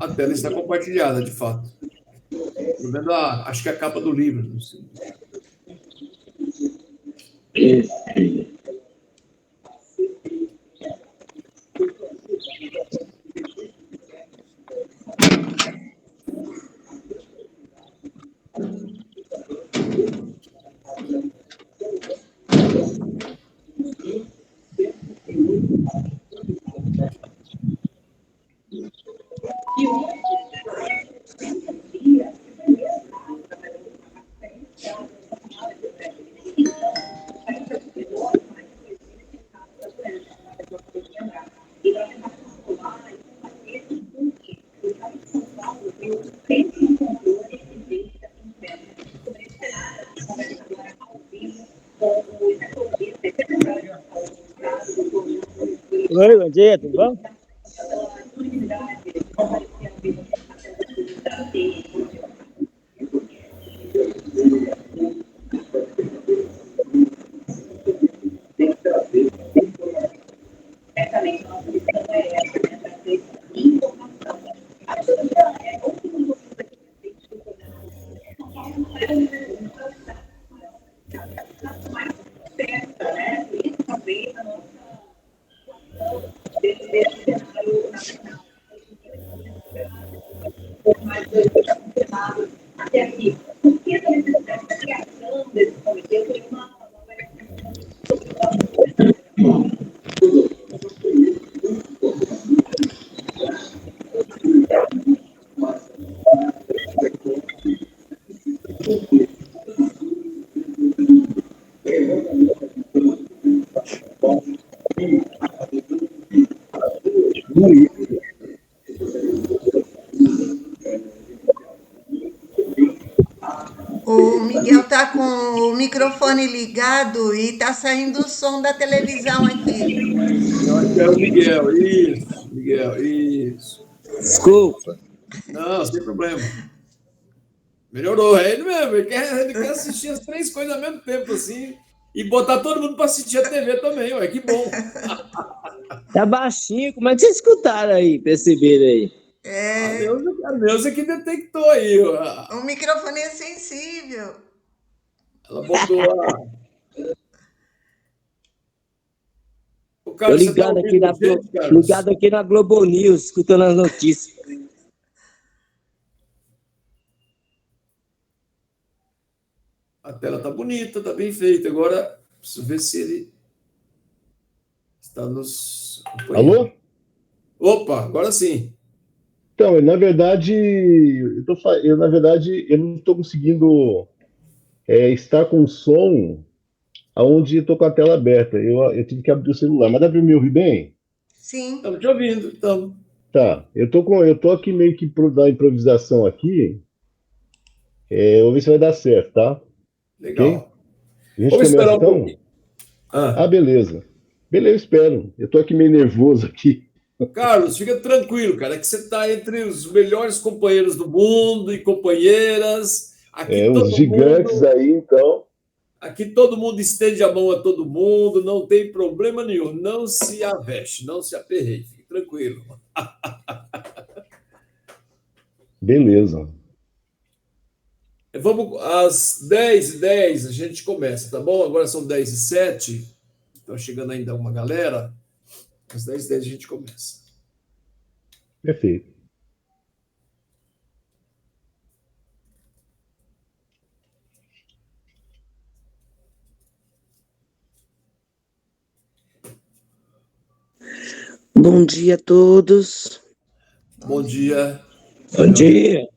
A tela está compartilhada, de fato. Estou vendo acho que é a capa do livro. Não sei. Oi, bom dia, tudo bom? O Miguel tá com o microfone ligado e tá saindo o som da televisão aqui. Eu acho que é o Miguel. Isso, Miguel, isso. Desculpa. Não, sem problema. Melhorou, é ele mesmo. Ele quer assistir as três coisas ao mesmo tempo, assim, e botar todo mundo para assistir a TV também, ué, que bom. Tá baixinho, como é que vocês escutaram aí, perceberam aí? A Neuza que detectou aí. O microfone é sensível. Ela botou a... O Tô Carlos, você tá ligado aqui, ouvindo gente, Carlos? ligado aqui na Globo News, escutando as notícias. A tela tá bonita, tá bem feita. Agora, preciso ver se ele está nos acompanhando. Alô? Opa, agora sim. Então, na verdade, eu não estou conseguindo estar com o som aonde estou com a tela aberta. Eu tive que abrir o celular. Mas dá para me ouvir bem? Sim. Estamos te ouvindo, então. Tá. Eu tô aqui meio que da improvisação aqui. Vou ver se vai dar certo, tá? Legal. Ok? A gente Vamos começa esperar um então? pouquinho. Beleza. Beleza, eu espero. Eu tô aqui meio nervoso aqui. Carlos, fica tranquilo, cara, que você está entre os melhores companheiros do mundo e companheiras. Aqui Os todo gigantes mundo, aí, então. aqui todo mundo estende a mão a todo mundo, não tem problema nenhum. Não se aveste, não se aperreie, fique tranquilo. Beleza. Vamos às 10h10 a gente começa, tá bom? Agora são 10h07, está chegando ainda uma galera. Às 10h10 a gente começa. Perfeito. Bom dia a todos. Bom dia. Bom dia.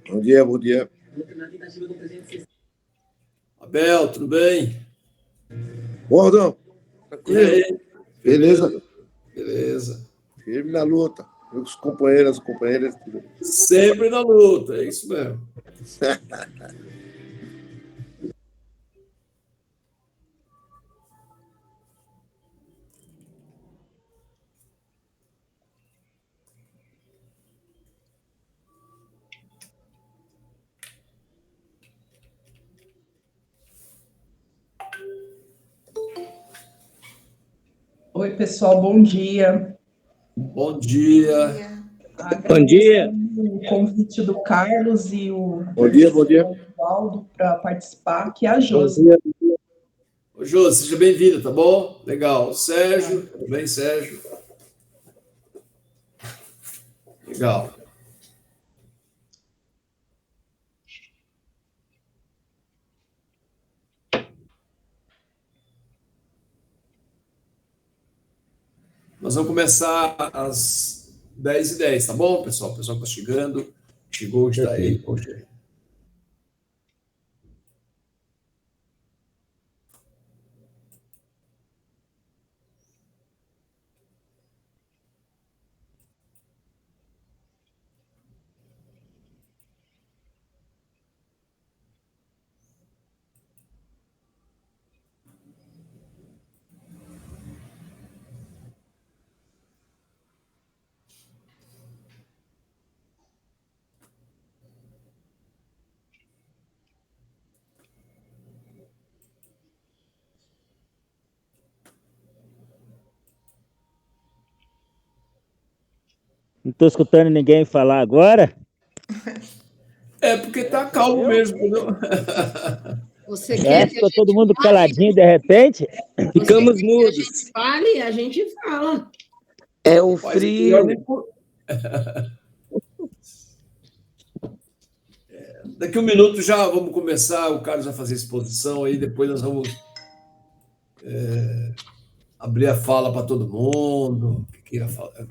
Bom dia, bom dia. Abel, tudo bem? Gordão, tranquilo? E aí? Beleza? Beleza. Firme na luta. Meus companheiros, companheiras. Sempre na luta, é isso mesmo. Oi, pessoal, bom dia. Bom dia. Bom dia. O convite do Carlos e o Bom dia. Oswaldo para participar, que é a Josi. Ô, Jô, seja bem-vindo, tá bom? Legal. Sérgio, tudo bem, Sérgio? Legal. Nós vamos começar às 10h10, tá bom, pessoal? O pessoal que está chegando, chegou, está aí. Hoje. Não estou escutando ninguém falar agora. É porque tá calmo mesmo, entendeu? Você quer que Ficou todo mundo caladinho de repente? Ficamos a mudos. gente fale, a gente fala. É o Mas frio. Daqui um minuto já vamos começar, o Carlos vai fazer a exposição, aí depois nós vamos abrir a fala para todo mundo, que queira falar.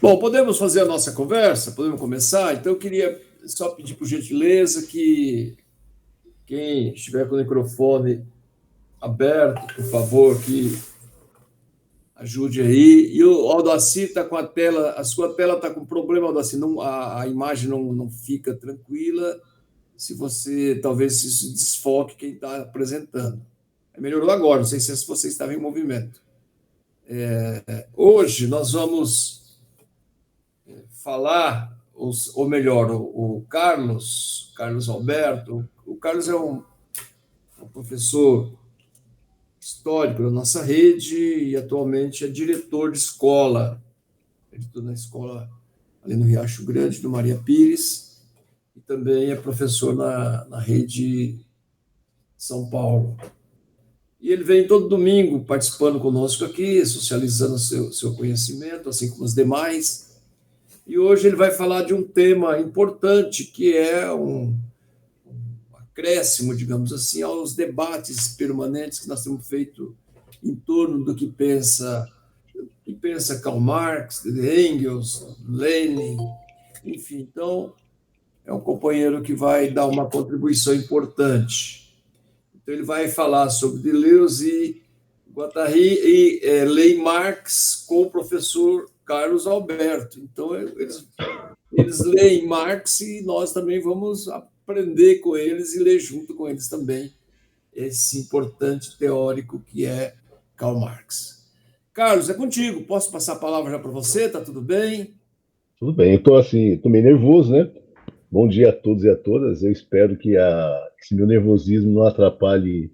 Bom, podemos fazer a nossa conversa? Podemos começar? Então, eu queria só pedir, por gentileza, que quem estiver com o microfone aberto, por favor, que ajude aí. E o Aldacir está com a tela, a sua tela está com problema, Aldacir, não, a imagem não fica tranquila. Se você, talvez, se desfoque quem está apresentando. Melhorou agora, não sei se você estava em movimento. Hoje nós vamos falar, ou melhor, o Carlos Alberto. O Carlos é um professor histórico da nossa rede e atualmente é diretor de escola. Ele estuda na escola ali no Riacho Grande, do Maria Pires, e também é professor na rede São Paulo. E ele vem todo domingo participando conosco aqui, socializando seu conhecimento, assim como os demais. E hoje ele vai falar de um tema importante, que é um acréscimo, digamos assim, aos debates permanentes que nós temos feito em torno do que pensa Karl Marx, Engels, Lenin, enfim. Então, é um companheiro que vai dar uma contribuição importante. Então, ele vai falar sobre Deleuze e Guattari e Lei Marx com o professor Carlos Alberto. Então, eles leem Marx e nós também vamos aprender com eles e ler junto com eles também esse importante teórico que é Karl Marx. Carlos, é contigo. Posso passar a palavra já para você? Tá tudo bem? Tudo bem, eu tô meio nervoso, né? Bom dia a todos e a todas. Eu espero que esse meu nervosismo não atrapalhe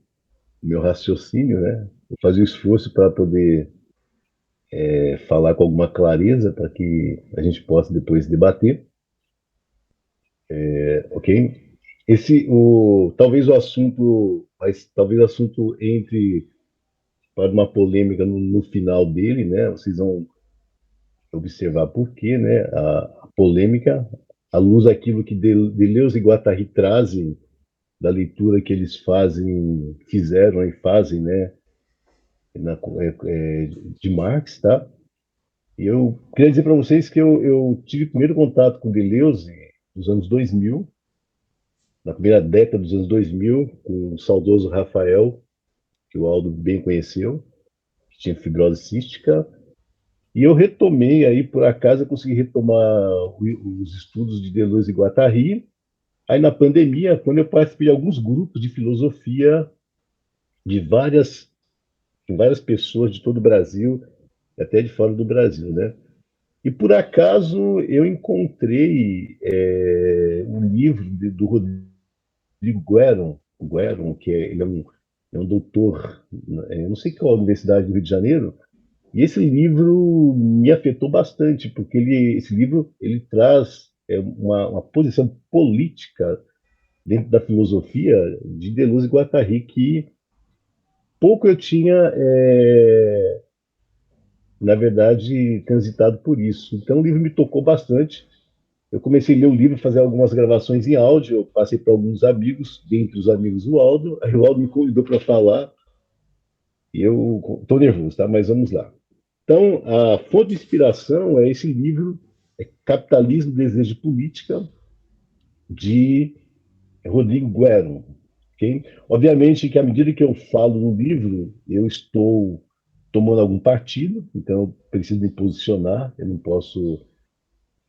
o meu raciocínio, né? Vou fazer o esforço para poder falar com alguma clareza para que a gente possa depois debater. Ok? Talvez o assunto entre para uma polêmica no final dele, né? Vocês vão observar por quê, né? A polêmica, à luz daquilo que Deleuze e Guattari trazem da leitura que eles fizeram e fazem, né, de Marx, tá? E eu queria dizer para vocês que eu tive primeiro contato com Deleuze nos anos 2000, na primeira década dos anos 2000, com o saudoso Rafael, que o Aldo bem conheceu, que tinha fibrose cística, e eu retomei aí, por acaso, eu consegui retomar os estudos de Deleuze e Guattari. Aí, na pandemia, quando eu participei de alguns grupos de filosofia de várias pessoas de todo o Brasil, até de fora do Brasil, né? E, por acaso, eu encontrei um livro do Rodrigo Gueron, que ele é um doutor, eu não sei qual universidade do Rio de Janeiro, e esse livro me afetou bastante, porque esse livro ele traz uma posição política dentro da filosofia de Deleuze e Guattari que pouco eu tinha, na verdade, transitado por isso. Então o livro me tocou bastante. Eu comecei a ler o livro, fazer algumas gravações em áudio, eu passei para alguns amigos, dentre os amigos o Aldo, aí o Aldo me convidou para falar, e eu estou nervoso, tá? Mas vamos lá. Então, a fonte de inspiração é esse livro, Capitalismo, Desejo e Política, de Rodrigo Gueron. Okay? Obviamente que, à medida que eu falo no livro, eu estou tomando algum partido, então eu preciso me posicionar, eu não posso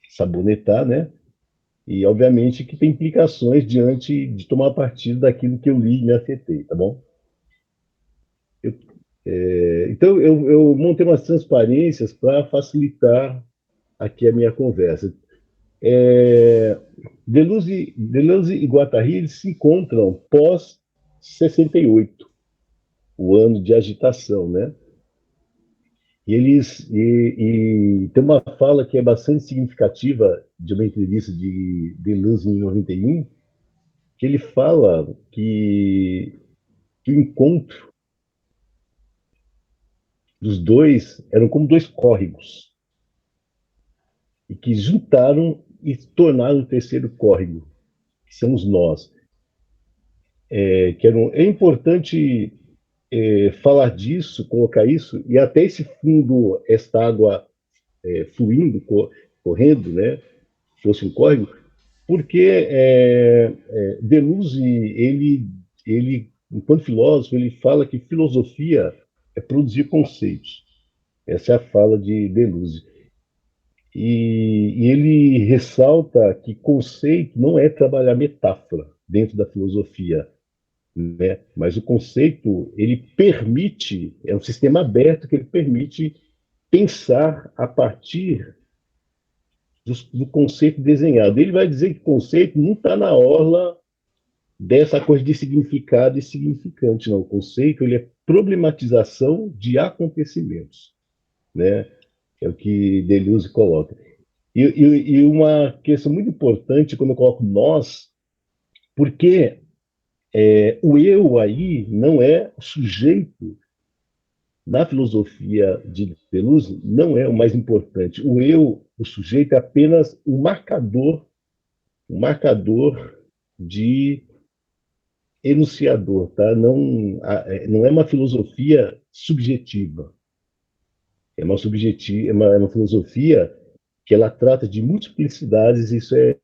sabonetar, né? E, obviamente, que tem implicações diante de tomar partido daquilo que eu li e me afetei, tá bom? Então, eu montei umas transparências para facilitar aqui a minha conversa. Deleuze e Guattari eles se encontram pós 68, o ano de agitação, né? E tem uma fala que é bastante significativa de uma entrevista de Deleuze em 91, que ele fala que o encontro dos dois eram como dois córregos e que juntaram e tornaram o terceiro córrego, que somos nós. É importante falar disso, colocar isso, e até esse fundo, esta água fluindo, correndo, né, fosse um córrego, porque Deleuze, ele, enquanto filósofo, ele fala que filosofia é produzir conceitos. Essa é a fala de Deleuze. E ele ressalta que conceito não é trabalhar metáfora dentro da filosofia, né? Mas o conceito, ele permite, é um sistema aberto que ele permite pensar a partir do conceito desenhado. Ele vai dizer que conceito não está na orla dessa coisa de significado e significante, não. O conceito, ele é problematização de acontecimentos, né? É o que Deleuze coloca. E uma questão muito importante, quando eu coloco nós, porque o eu aí não é o sujeito na filosofia de Deleuze, não é o mais importante. O eu, o sujeito, é apenas um marcador de enunciador, tá? Não é uma filosofia subjetiva. É uma filosofia que ela trata de multiplicidades, isso é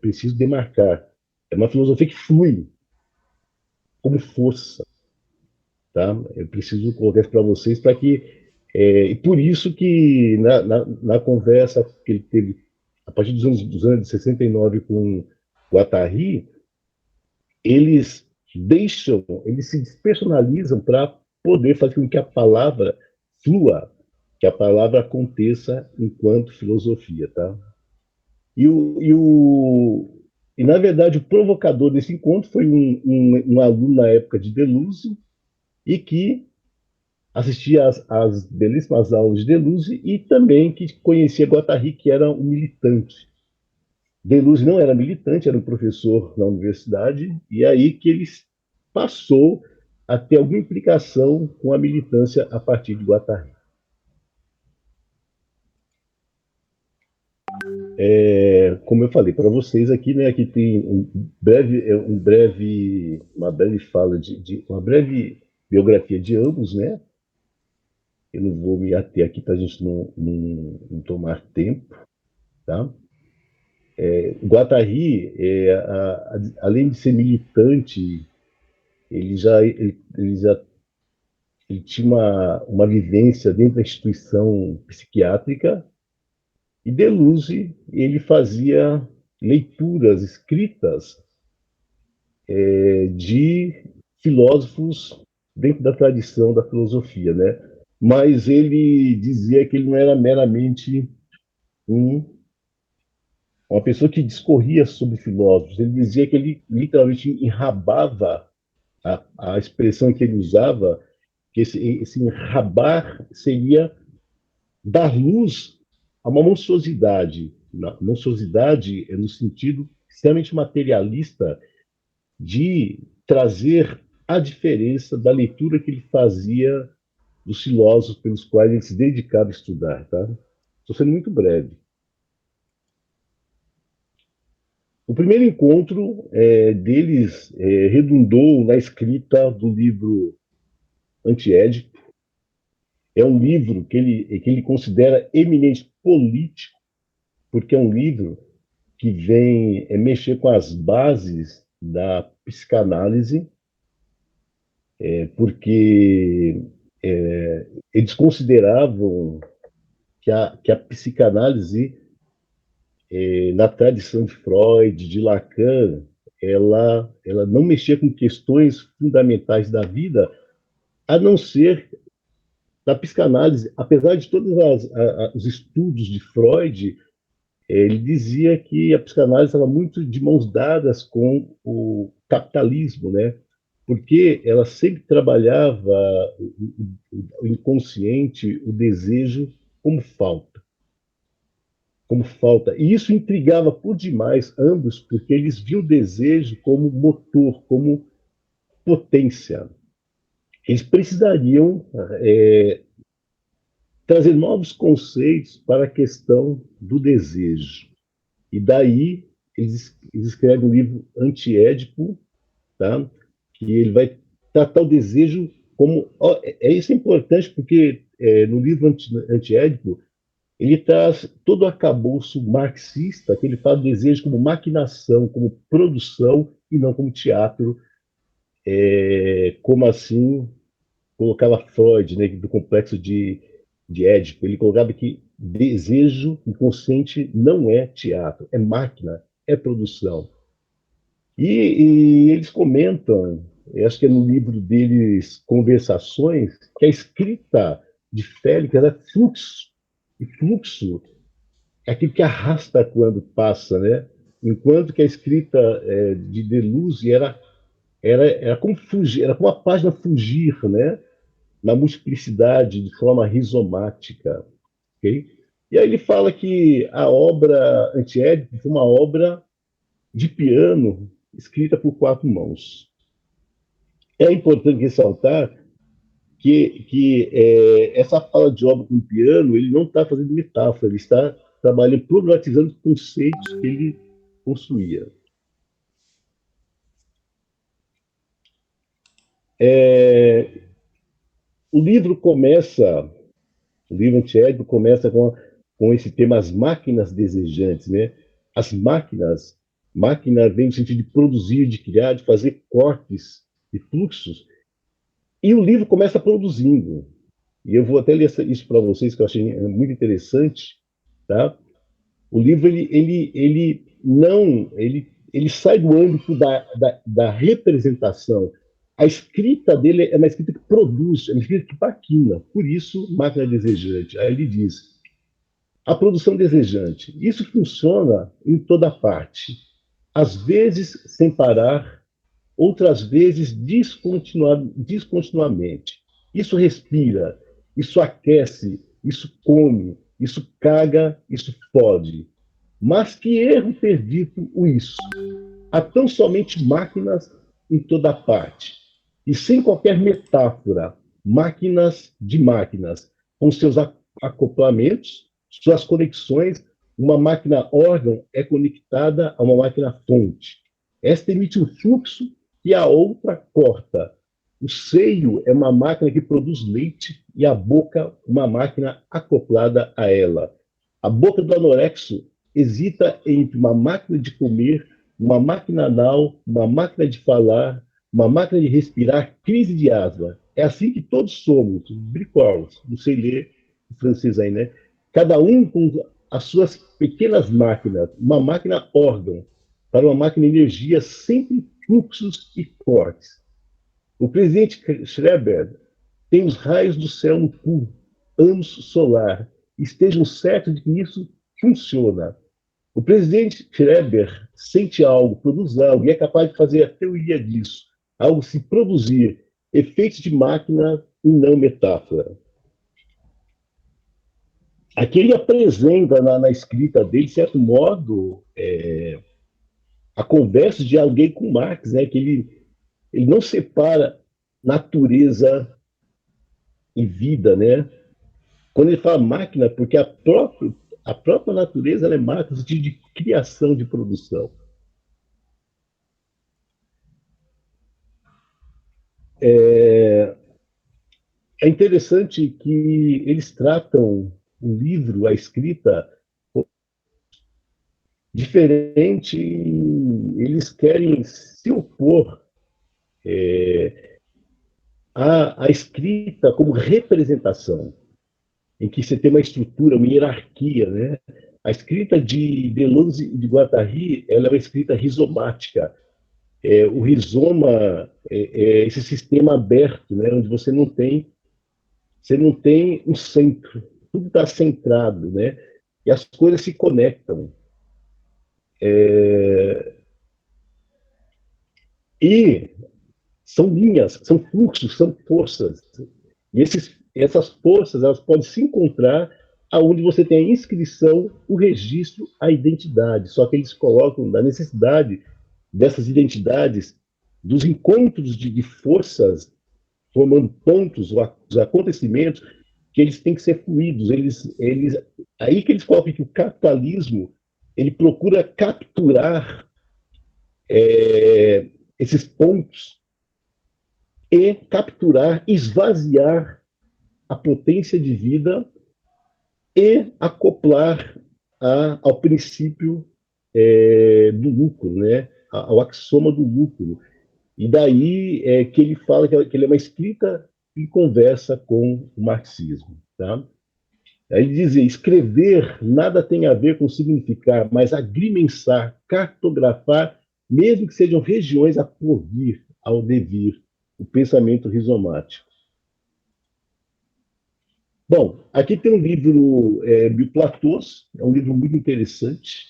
preciso demarcar. É uma filosofia que flui como força, tá? Eu preciso colocar isso para vocês para que e por isso que na conversa que ele teve a partir dos anos de 69 com Guattari, eles se despersonalizam para poder fazer com que a palavra flua, que a palavra aconteça enquanto filosofia, tá? E na verdade, o provocador desse encontro foi um aluno na época de Deleuze e que assistia às belíssimas aulas de Deleuze e também que conhecia Guattari, que era um militante. Deleuze não era militante, era um professor na universidade, e aí que ele passou a ter alguma implicação com a militância a partir de Guattari. Como eu falei para vocês aqui, né, aqui tem uma breve fala uma breve biografia de ambos, né? Eu não vou me ater aqui para a gente não tomar tempo, tá? Guattari, além de ser militante, ele tinha uma vivência dentro da instituição psiquiátrica, e Deleuze, ele fazia leituras escritas de filósofos dentro da tradição da filosofia, né? Mas ele dizia que ele não era meramente uma pessoa que discorria sobre filósofos. Ele dizia que ele literalmente enrabava a expressão que ele usava, que esse enrabar seria dar luz a uma monstruosidade. A monstruosidade é no sentido extremamente materialista de trazer a diferença da leitura que ele fazia dos filósofos pelos quais ele se dedicava a estudar. Tá? Estou sendo muito breve. O primeiro encontro deles redundou na escrita do livro Antiédipo. É um livro que ele considera eminentemente político, porque é um livro que vem mexer com as bases da psicanálise, porque eles consideravam que a psicanálise, na tradição de Freud, de Lacan, ela não mexia com questões fundamentais da vida, a não ser na psicanálise. Apesar de todos os estudos de Freud, ele dizia que a psicanálise estava muito de mãos dadas com o capitalismo, né? Porque ela sempre trabalhava o inconsciente, o desejo, como falta. E isso intrigava por demais ambos, porque eles viam o desejo como motor, como potência. Eles precisariam trazer novos conceitos para a questão do desejo. E daí eles escrevem um livro Antiédipo, tá? Que ele vai tratar o desejo como... Isso é importante porque no livro Antiédipo ele traz todo o arcabouço marxista, que ele fala do desejo como maquinação, como produção e não como teatro, como assim colocava Freud, né, do complexo de Édipo. Ele colocava que desejo inconsciente não é teatro, é máquina, é produção. E eles comentam, acho que é no livro deles, Conversações, que a escrita de Félix era fluxo. E fluxo é aquilo que arrasta quando passa, né? Enquanto que a escrita de Deleuze era como fugir, era como a página fugir, né? Na multiplicidade, de forma rizomática. Okay? E aí ele fala que a obra Antiédipo foi uma obra de piano escrita por 4 mãos. É importante ressaltar que essa fala de obra com piano, ele não está fazendo metáfora, ele está trabalhando, problematizando os conceitos que ele construía. O livro Antiédipo começa com esse tema, as máquinas desejantes, né? As máquina vem no sentido de produzir, de criar, de fazer cortes e fluxos. E o livro começa produzindo. E eu vou até ler isso para vocês, que eu achei muito interessante, tá? O livro ele sai do âmbito da representação. A escrita dele é uma escrita que produz, é uma escrita que maquina. Por isso, máquina desejante. Aí ele diz: a produção desejante. Isso funciona em toda parte. Às vezes sem parar, outras vezes descontinuamente. Isso respira, isso aquece, isso come, isso caga, isso fode. Mas que erro ter dito isso? Há tão somente máquinas em toda parte. E sem qualquer metáfora, máquinas de máquinas, com seus acoplamentos, suas conexões, uma máquina órgão é conectada a uma máquina fonte. Esta emite um fluxo e a outra corta. O seio é uma máquina que produz leite e a boca uma máquina acoplada a ela. A boca do anorexo hesita entre uma máquina de comer, uma máquina anal, uma máquina de falar, uma máquina de respirar, crise de asma. É assim que todos somos, bricolos, não sei ler o francês aí, né? Cada um com as suas pequenas máquinas, uma máquina órgão, para uma máquina energia, sempre fluxos e cortes. O presidente Schreiber tem os raios do céu no cu, anos solar. Estejam certos de que isso funciona. O presidente Schreiber sente algo, produz algo, e é capaz de fazer a teoria disso. Algo se produzir, efeitos de máquina e não metáfora. Aqui ele apresenta na escrita dele, de certo modo, a conversa de alguém com Marx, né, que ele não separa natureza e vida, né? Quando ele fala máquina, porque a própria natureza ela é máquina no sentido de criação, de produção. É interessante que eles tratam o livro, a escrita, diferente, eles querem se opor à escrita como representação, em que você tem uma estrutura, uma hierarquia, né? A escrita de Deleuze e de Guattari, ela é uma escrita rizomática. O rizoma é esse sistema aberto, né? Onde você não tem um centro, tudo está centrado, né? E as coisas se conectam. E são linhas, são fluxos, são forças. E essas forças elas podem se encontrar aonde você tem a inscrição, o registro, a identidade. Só que eles colocam da necessidade dessas identidades, dos encontros de forças, formando pontos, os acontecimentos, que eles têm que ser fluidos. Aí que eles colocam que o capitalismo ele procura capturar esses pontos e capturar, esvaziar a potência de vida e acoplar ao princípio do lucro, né? Ao axioma do lucro. E daí que ele fala que ele é uma escrita em conversa com o marxismo. Tá? Aí ele diz: escrever nada tem a ver com significar, mas agrimensar, cartografar, mesmo que sejam regiões a porvir, ao devir, o pensamento rizomático. Bom, aqui tem um livro Bioplatôs, é um livro muito interessante,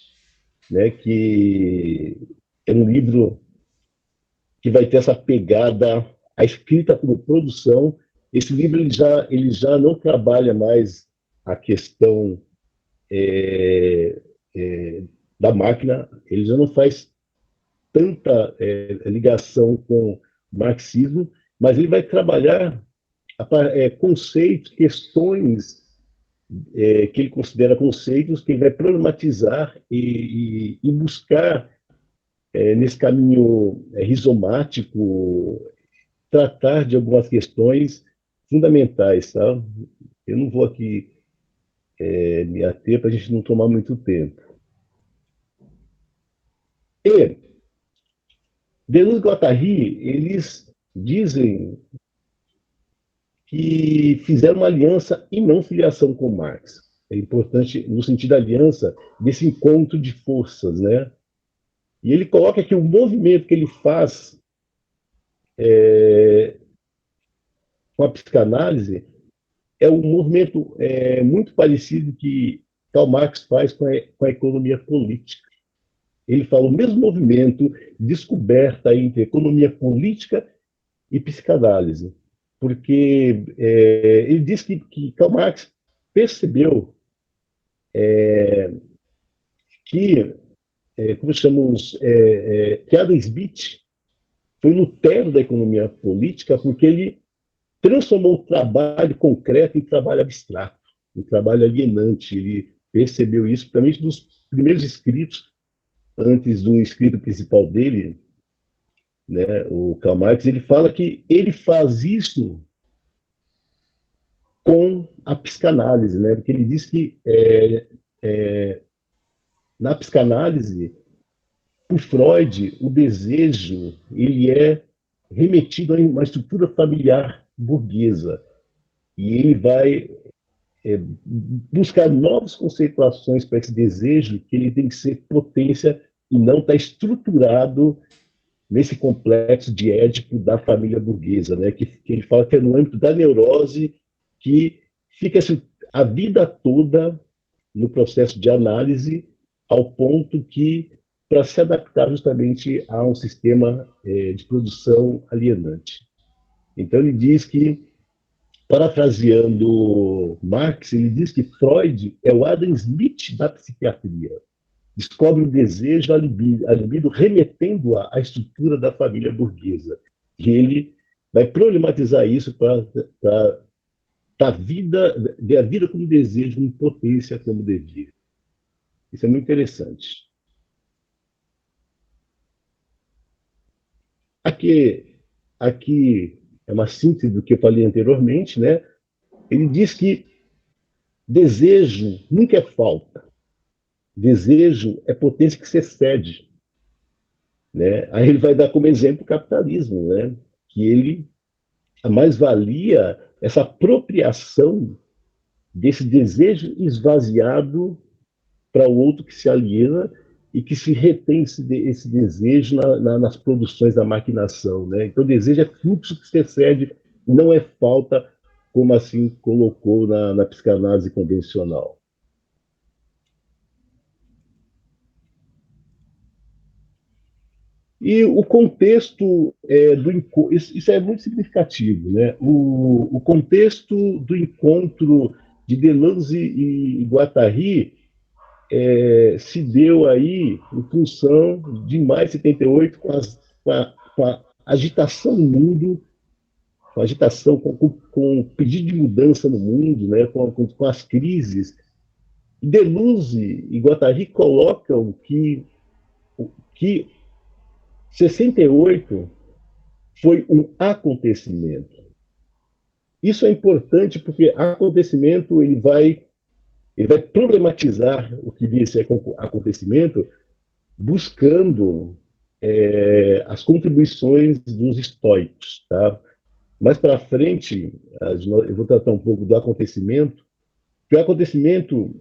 né, que é um livro que vai ter essa pegada, a escrita como produção. Esse livro ele já não trabalha mais a questão da máquina, ele já não faz tanta ligação com o marxismo, mas ele vai trabalhar conceitos, questões que ele considera conceitos, que ele vai problematizar e buscar, nesse caminho rizomático, tratar de algumas questões fundamentais. Tá? Eu não vou aqui me ater para a gente não tomar muito tempo. E Deleuze e Guattari, eles dizem que fizeram uma aliança e não filiação com Marx. É importante no sentido da aliança, desse encontro de forças, né? E ele coloca que o movimento que ele faz com a psicanálise é um movimento muito parecido que Karl Marx faz com a economia política. Ele fala o mesmo movimento, descoberta entre economia política e psicanálise. Porque ele diz que Karl Marx percebeu que, como chamamos, que Adam Smith foi no terno da economia política porque ele transformou o trabalho concreto em trabalho abstrato, em trabalho alienante. Ele percebeu isso, principalmente nos primeiros escritos, antes do escrito principal dele, né, o Karl Marx, ele fala que ele faz isso com a psicanálise, né? Porque ele diz que na psicanálise, por Freud, o desejo ele é remetido a uma estrutura familiar burguesa e ele vai buscar novas conceituações para esse desejo, que ele tem que ser potência e não está estruturado nesse complexo de Édipo da família burguesa, né? Que ele fala que é no âmbito da neurose que fica assim, a vida toda no processo de análise, ao ponto que, para se adaptar justamente a um sistema de produção alienante. Então, ele diz que, parafraseando Marx, ele diz que Freud é o Adam Smith da psiquiatria. Descobre o desejo, a libido remetendo-a à estrutura da família burguesa. E ele vai problematizar isso para ver a vida como desejo, como potência, como dever. Isso é muito interessante. Aqui é uma síntese do que eu falei anteriormente, né? Ele diz que desejo nunca é falta. Desejo é potência que se excede, né? Aí ele vai dar como exemplo o capitalismo, né? Que a mais-valia, essa apropriação desse desejo esvaziado para o outro que se aliena e que se retém esse desejo nas produções da maquinação, né? Então, o desejo é fluxo que se excede, não é falta, como assim colocou na psicanálise convencional. E o contexto isso é muito significativo, né? O contexto do encontro de Deleuze e Guattari se deu aí em função de maio de 78, com a agitação no mundo, com a agitação, com o pedido de mudança no mundo, né? com as crises. Deleuze e Guattari colocam que 68 foi um acontecimento. Isso é importante porque acontecimento ele vai problematizar o que diz ser acontecimento, buscando as contribuições dos estoicos. Tá? Mais para frente, eu vou tratar um pouco do acontecimento, que o acontecimento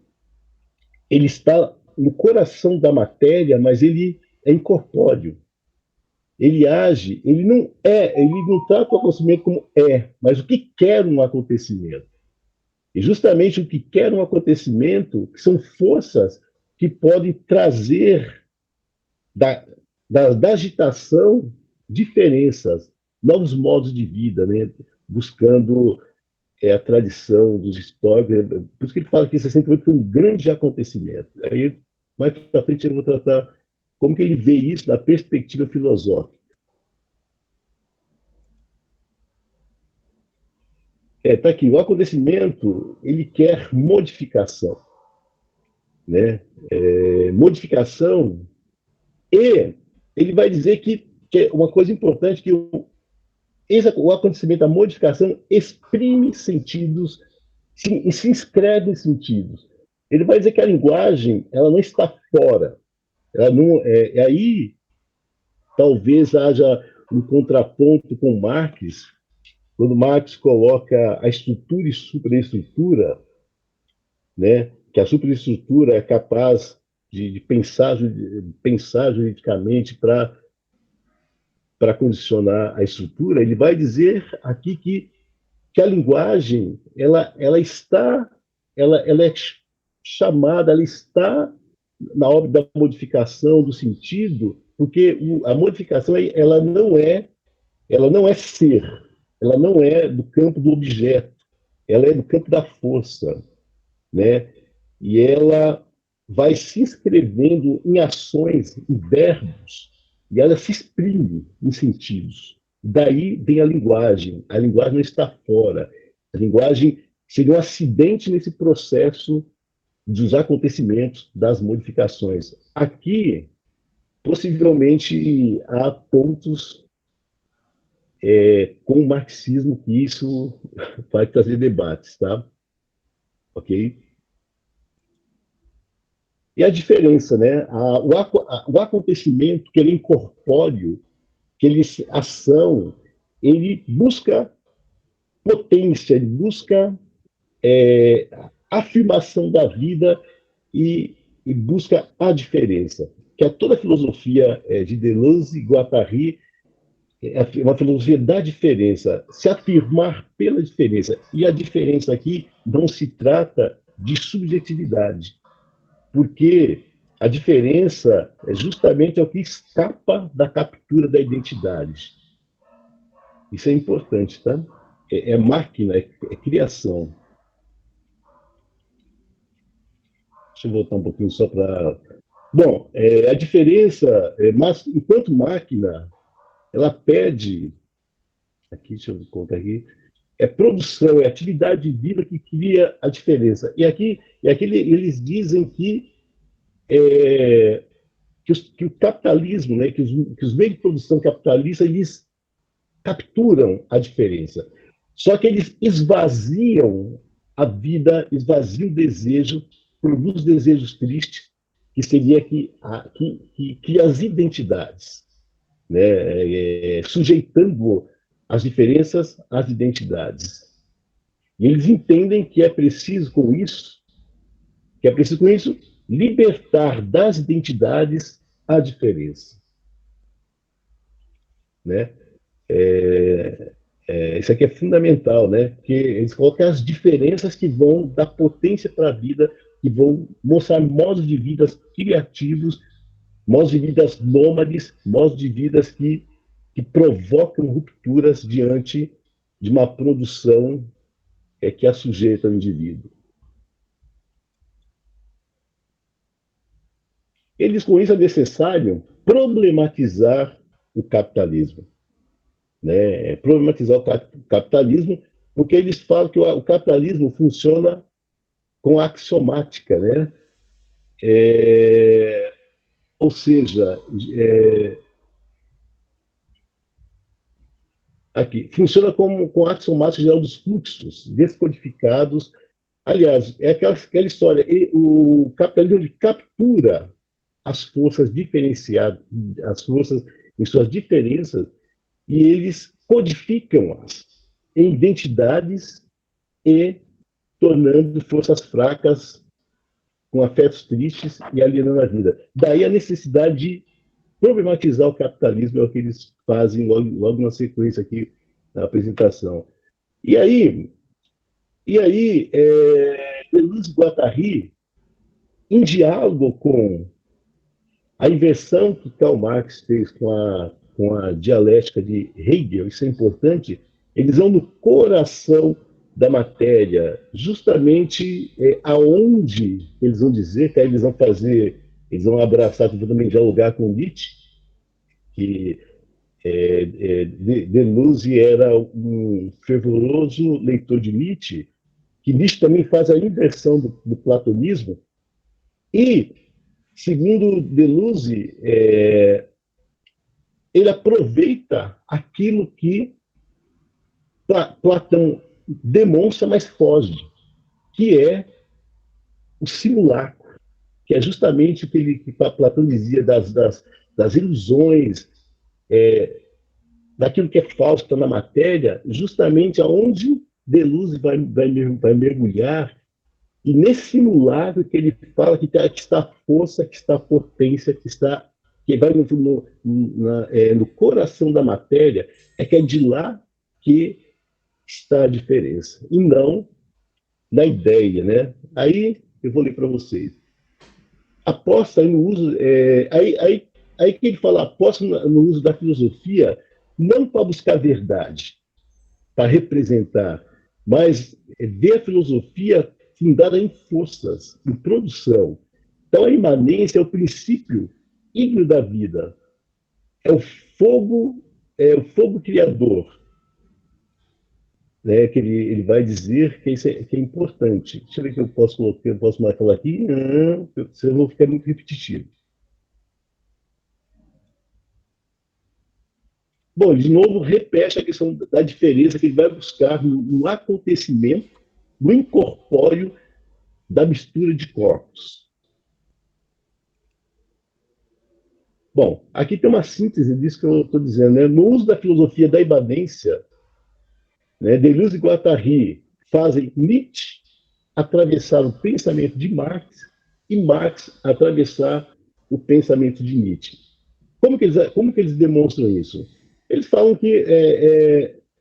ele está no coração da matéria, mas ele é incorpóreo. Ele age, ele não trata o acontecimento como mas o que quer um acontecimento. E justamente o que quer um acontecimento são forças que podem trazer da agitação diferenças, novos modos de vida, né? Buscando a tradição dos históricos. Por isso que ele fala que 68 foi um grande acontecimento. Aí, mais para frente, eu vou tratar como que ele vê isso da perspectiva filosófica. Tá aqui, o acontecimento, ele quer modificação, né? Modificação, e ele vai dizer que é uma coisa importante, que o acontecimento, a modificação, exprime sentidos, se inscreve em sentidos. Ele vai dizer que a linguagem, ela não está fora. Ela não, aí talvez haja um contraponto com Marx, quando Marx coloca a estrutura e superestrutura, né? Que a superestrutura é capaz de pensar juridicamente para condicionar a estrutura. Ele vai dizer aqui que a linguagem ela é chamada, ela está na obra da modificação do sentido, porque a modificação ela não é ser, ela não é do campo do objeto, ela é do campo da força, né? E ela vai se inscrevendo em ações, em verbos, e ela se exprime em sentidos. Daí vem a linguagem não está fora, a linguagem seria um acidente nesse processo dos acontecimentos, das modificações. Aqui, possivelmente, há pontos com o marxismo que isso vai trazer debates, tá? Ok? E a diferença, né? O acontecimento que ele é incorpóreo, que ele ação, ele busca potência, ele busca afirmação da vida e busca a diferença. Que é toda a filosofia de Deleuze e Guattari é uma filosofia da diferença, se afirmar pela diferença. E a diferença aqui não se trata de subjetividade, porque a diferença é justamente o que escapa da captura da identidade. Isso é importante, tá? É máquina, é criação. Deixa eu voltar um pouquinho só para... Bom, a diferença, mas enquanto máquina, ela pede... Aqui, deixa eu colocar aqui. É produção, é atividade de vida que cria a diferença. E aqui eles dizem que o capitalismo, né, que os meios de produção capitalistas, eles capturam a diferença. Só que eles esvaziam a vida, esvaziam o desejo, produz desejos tristes, que seria que as identidades, né, sujeitando as diferenças às identidades. E eles entendem que é preciso com isso, libertar das identidades a diferença. Né? Isso aqui é fundamental, né? Porque eles colocam as diferenças que vão dar potência para a vida, que vão mostrar modos de vida criativos, modos de vida nômades, modos de vida que provocam rupturas diante de uma produção que assujeita o indivíduo. Eles, com isso, é necessário problematizar o capitalismo. Né? Problematizar o capitalismo, porque eles falam que o capitalismo funciona com axiomática, né? Ou seja, aqui, funciona com a axiomática geral dos fluxos descodificados. Aliás, é aquela história, o capitalismo ele captura as forças diferenciadas, as forças em suas diferenças, e eles codificam-as em identidades e tornando forças fracas com afetos tristes e alienando a vida. Daí a necessidade de problematizar o capitalismo, é o que eles fazem logo na sequência aqui da apresentação. E aí Deleuze e Guattari, em diálogo com a inversão que Karl Marx fez com a dialética de Hegel, isso é importante, eles vão no coração da matéria, justamente aonde eles vão dizer que eles vão abraçar, também dialogar com Nietzsche, que Deleuze era um fervoroso leitor de Nietzsche, que Nietzsche também faz a inversão do platonismo, e, segundo Deleuze, ele aproveita aquilo que Platão demonstra, mas foge, que é o simulacro, que é justamente o que Platão dizia das ilusões, daquilo que é falso, que está na matéria, justamente aonde Deleuze vai mergulhar, e nesse simulacro que ele fala que está a força, que está a potência, que vai no coração da matéria, que é de lá que está a diferença, e não na ideia, né? Aí eu vou ler para vocês. Aposta no uso, aí que ele fala, aposta no uso da filosofia, não para buscar verdade, para representar, mas ver a filosofia fundada em forças, em produção. Então a imanência é o princípio ígneo da vida, é o fogo criador. né, que ele vai dizer que isso que é importante. Deixa eu ver o que eu posso colocar, eu posso mais falar aqui. Não, senão eu vou ficar muito repetitivo. Bom, de novo, repete a questão da diferença que ele vai buscar no acontecimento, no incorpóreo da mistura de corpos. Bom, aqui tem uma síntese disso que eu estou dizendo, né? No uso da filosofia da imanência, né, Deleuze e Guattari fazem Nietzsche atravessar o pensamento de Marx e Marx atravessar o pensamento de Nietzsche. Como que eles demonstram isso? Eles falam que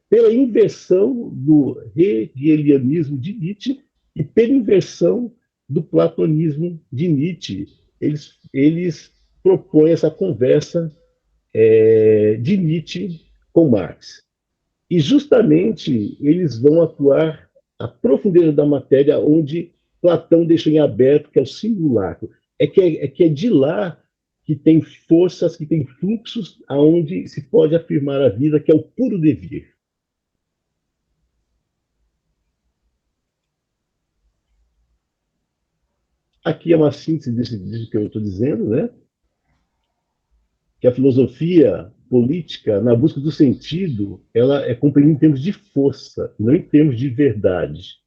pela inversão do hegelianismo de Nietzsche e pela inversão do platonismo de Nietzsche, eles propõem essa conversa de Nietzsche com Marx. E justamente eles vão atuar à profundeza da matéria onde Platão deixou em aberto, que é o simulacro. É que é de lá que tem forças, que tem fluxos aonde se pode afirmar a vida, que é o puro devir. Aqui é uma síntese disso que eu estou dizendo, né? Que a filosofia política, na busca do sentido, ela é compreendida em termos de força, não em termos de verdade.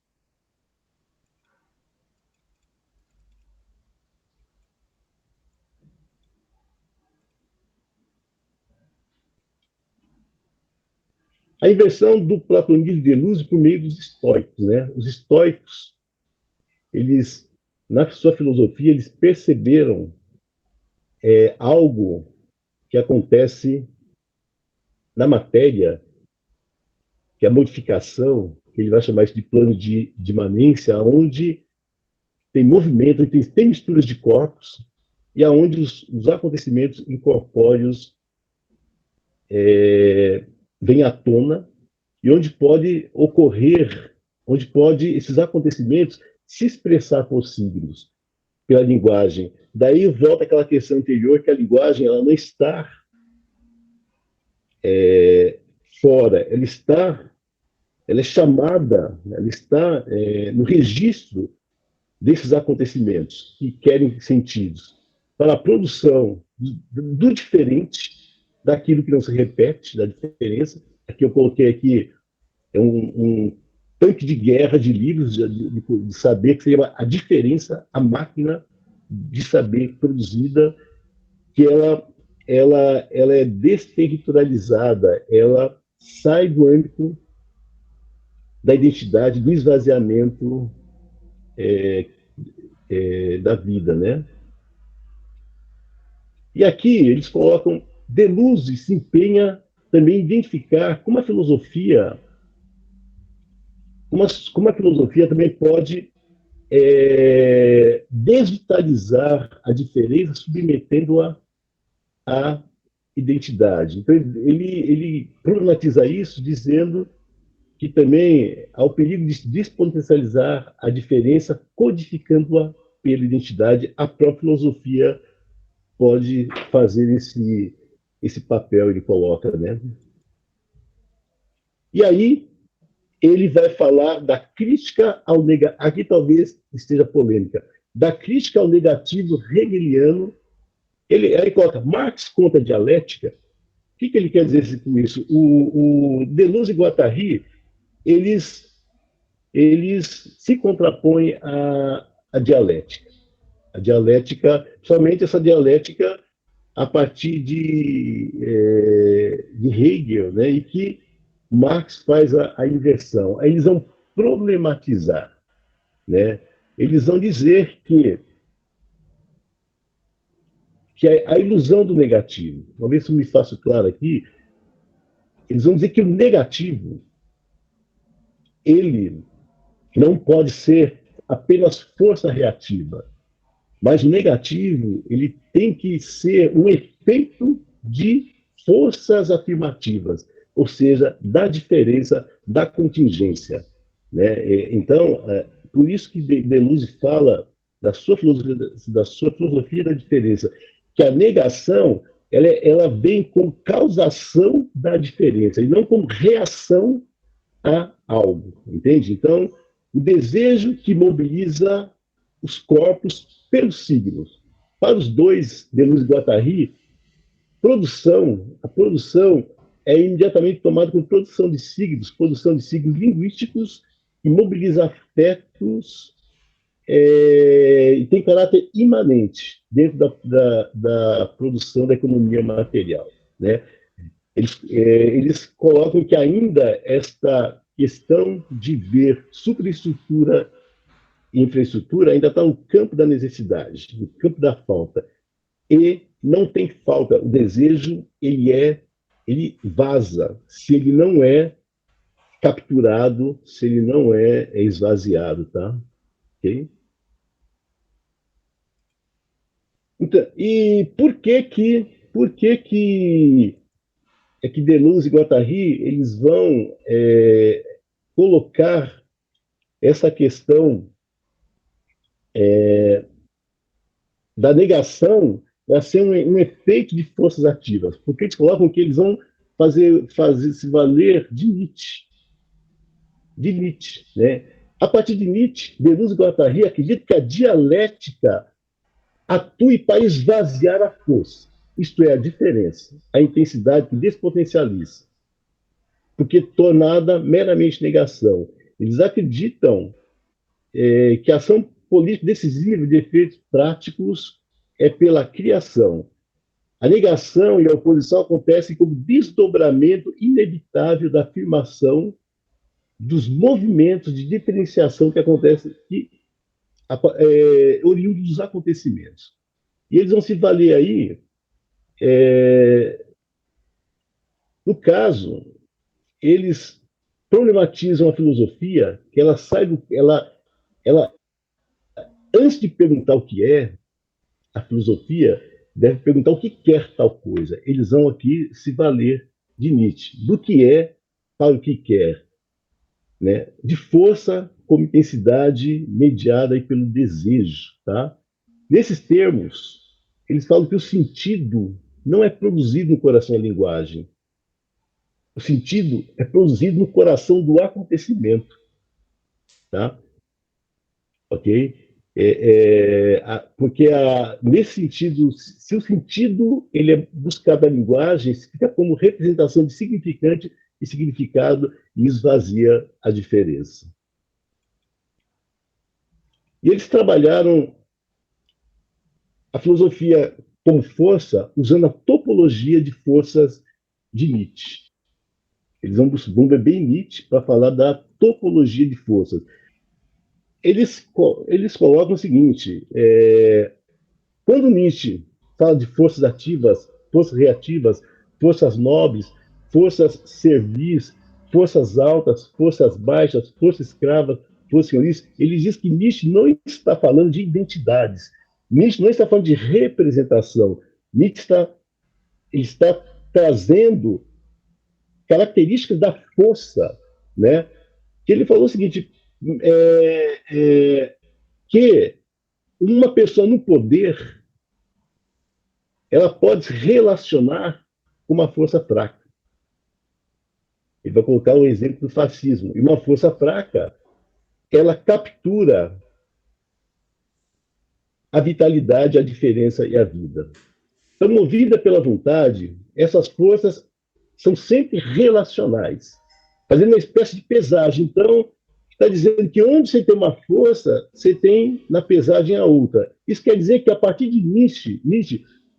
A inversão do platonismo de Deleuze por meio dos estoicos, né? Os estoicos, eles, na sua filosofia, eles perceberam algo que acontece na matéria, que é a modificação, que ele vai chamar isso de plano de imanência, onde tem movimento, tem misturas de corpos, e aonde os acontecimentos incorpóreos vêm à tona, e onde pode ocorrer, onde pode esses acontecimentos se expressar por signos, pela linguagem. Daí volta aquela questão anterior, que a linguagem ela não está fora, ela é chamada, ela está no registro desses acontecimentos que querem sentidos para a produção do diferente, daquilo que não se repete, da diferença. Aqui eu coloquei aqui um tanque de guerra de livros de saber, que seria a diferença, a máquina de saber produzida, que ela é desterritorializada, ela sai do âmbito da identidade, do esvaziamento da vida, né? E aqui eles colocam, Deleuze se empenha também em identificar como a filosofia também pode desvitalizar a diferença, submetendo-a à identidade. Então, ele problematiza isso dizendo que também há o perigo de despotencializar a diferença, codificando-a pela identidade. A própria filosofia pode fazer esse papel, ele coloca, né? E aí, ele vai falar da crítica ao negativo, aqui talvez esteja polêmica, da crítica ao negativo hegeliano. Aí coloca Marx contra a dialética. O que ele quer dizer com isso? O Deleuze e Guattari, eles se contrapõem à dialética. A dialética, somente essa dialética a partir de Hegel, né, e que Marx faz a inversão. Aí eles vão problematizar, né? Eles vão dizer que a ilusão do negativo, vamos ver se eu me faço claro aqui, eles vão dizer que o negativo, ele não pode ser apenas força reativa, mas o negativo, ele tem que ser um efeito de forças afirmativas, ou seja, da diferença, da contingência, né? Então, por isso que Deleuze fala da sua filosofia da diferença, que a negação ela vem como causação da diferença, e não como reação a algo, entende? Então, o desejo que mobiliza os corpos pelos signos. Para os dois, Deleuze e Guattari, a produção é imediatamente tomada como produção de signos linguísticos que mobiliza afetos e tem caráter imanente dentro da produção da economia material, né? Eles colocam que ainda esta questão de ver superestrutura e infraestrutura ainda está no campo da necessidade, no campo da falta. E não tem falta. O desejo, ele vaza se ele não é capturado, se ele não é esvaziado, tá? Ok? Então, e por que Deleuze e Guattari eles vão colocar essa questão da negação a ser um efeito de forças ativas? Porque eles colocam que eles vão fazer se valer de Nietzsche, né? A partir de Nietzsche, Deleuze e Guattari acreditam que a dialética atue para esvaziar a força, isto é, a diferença, a intensidade que despotencializa, porque tornada meramente negação. Eles acreditam que a ação política decisiva de efeitos práticos é pela criação. A negação e a oposição acontecem como desdobramento inevitável da afirmação dos movimentos de diferenciação que acontecem, oriundos dos acontecimentos. E eles vão se valer aí, no caso, eles problematizam a filosofia, que ela sai do... Ela, antes de perguntar o que é, a filosofia deve perguntar o que quer tal coisa. Eles vão aqui se valer de Nietzsche, do que é para o que quer, né? De força como intensidade mediada aí pelo desejo, tá? Nesses termos, eles falam que o sentido não é produzido no coração da linguagem. O sentido é produzido no coração do acontecimento, tá? Ok? Porque nesse sentido, se o sentido ele é buscado na linguagem, fica como representação de significante e significado e esvazia a diferença. E eles trabalharam a filosofia como força usando a topologia de forças de Nietzsche. Eles vão beber em Nietzsche para falar da topologia de forças. Eles colocam o seguinte: quando Nietzsche fala de forças ativas, forças reativas, forças nobres, forças servis, forças altas, forças baixas, forças escravas, forças senhoris, ele diz que Nietzsche não está falando de identidades, Nietzsche não está falando de representação, Nietzsche está trazendo características da força, né? Que ele falou o seguinte, que uma pessoa no poder ela pode se relacionar com uma força fraca. Ele vai colocar o exemplo do fascismo. E uma força fraca, ela captura a vitalidade, a diferença e a vida. Então, movida pela vontade, essas forças são sempre relacionais, fazendo uma espécie de pesagem. Então, está dizendo que onde você tem uma força, você tem na pesagem a outra. Isso quer dizer que, a partir de Nietzsche,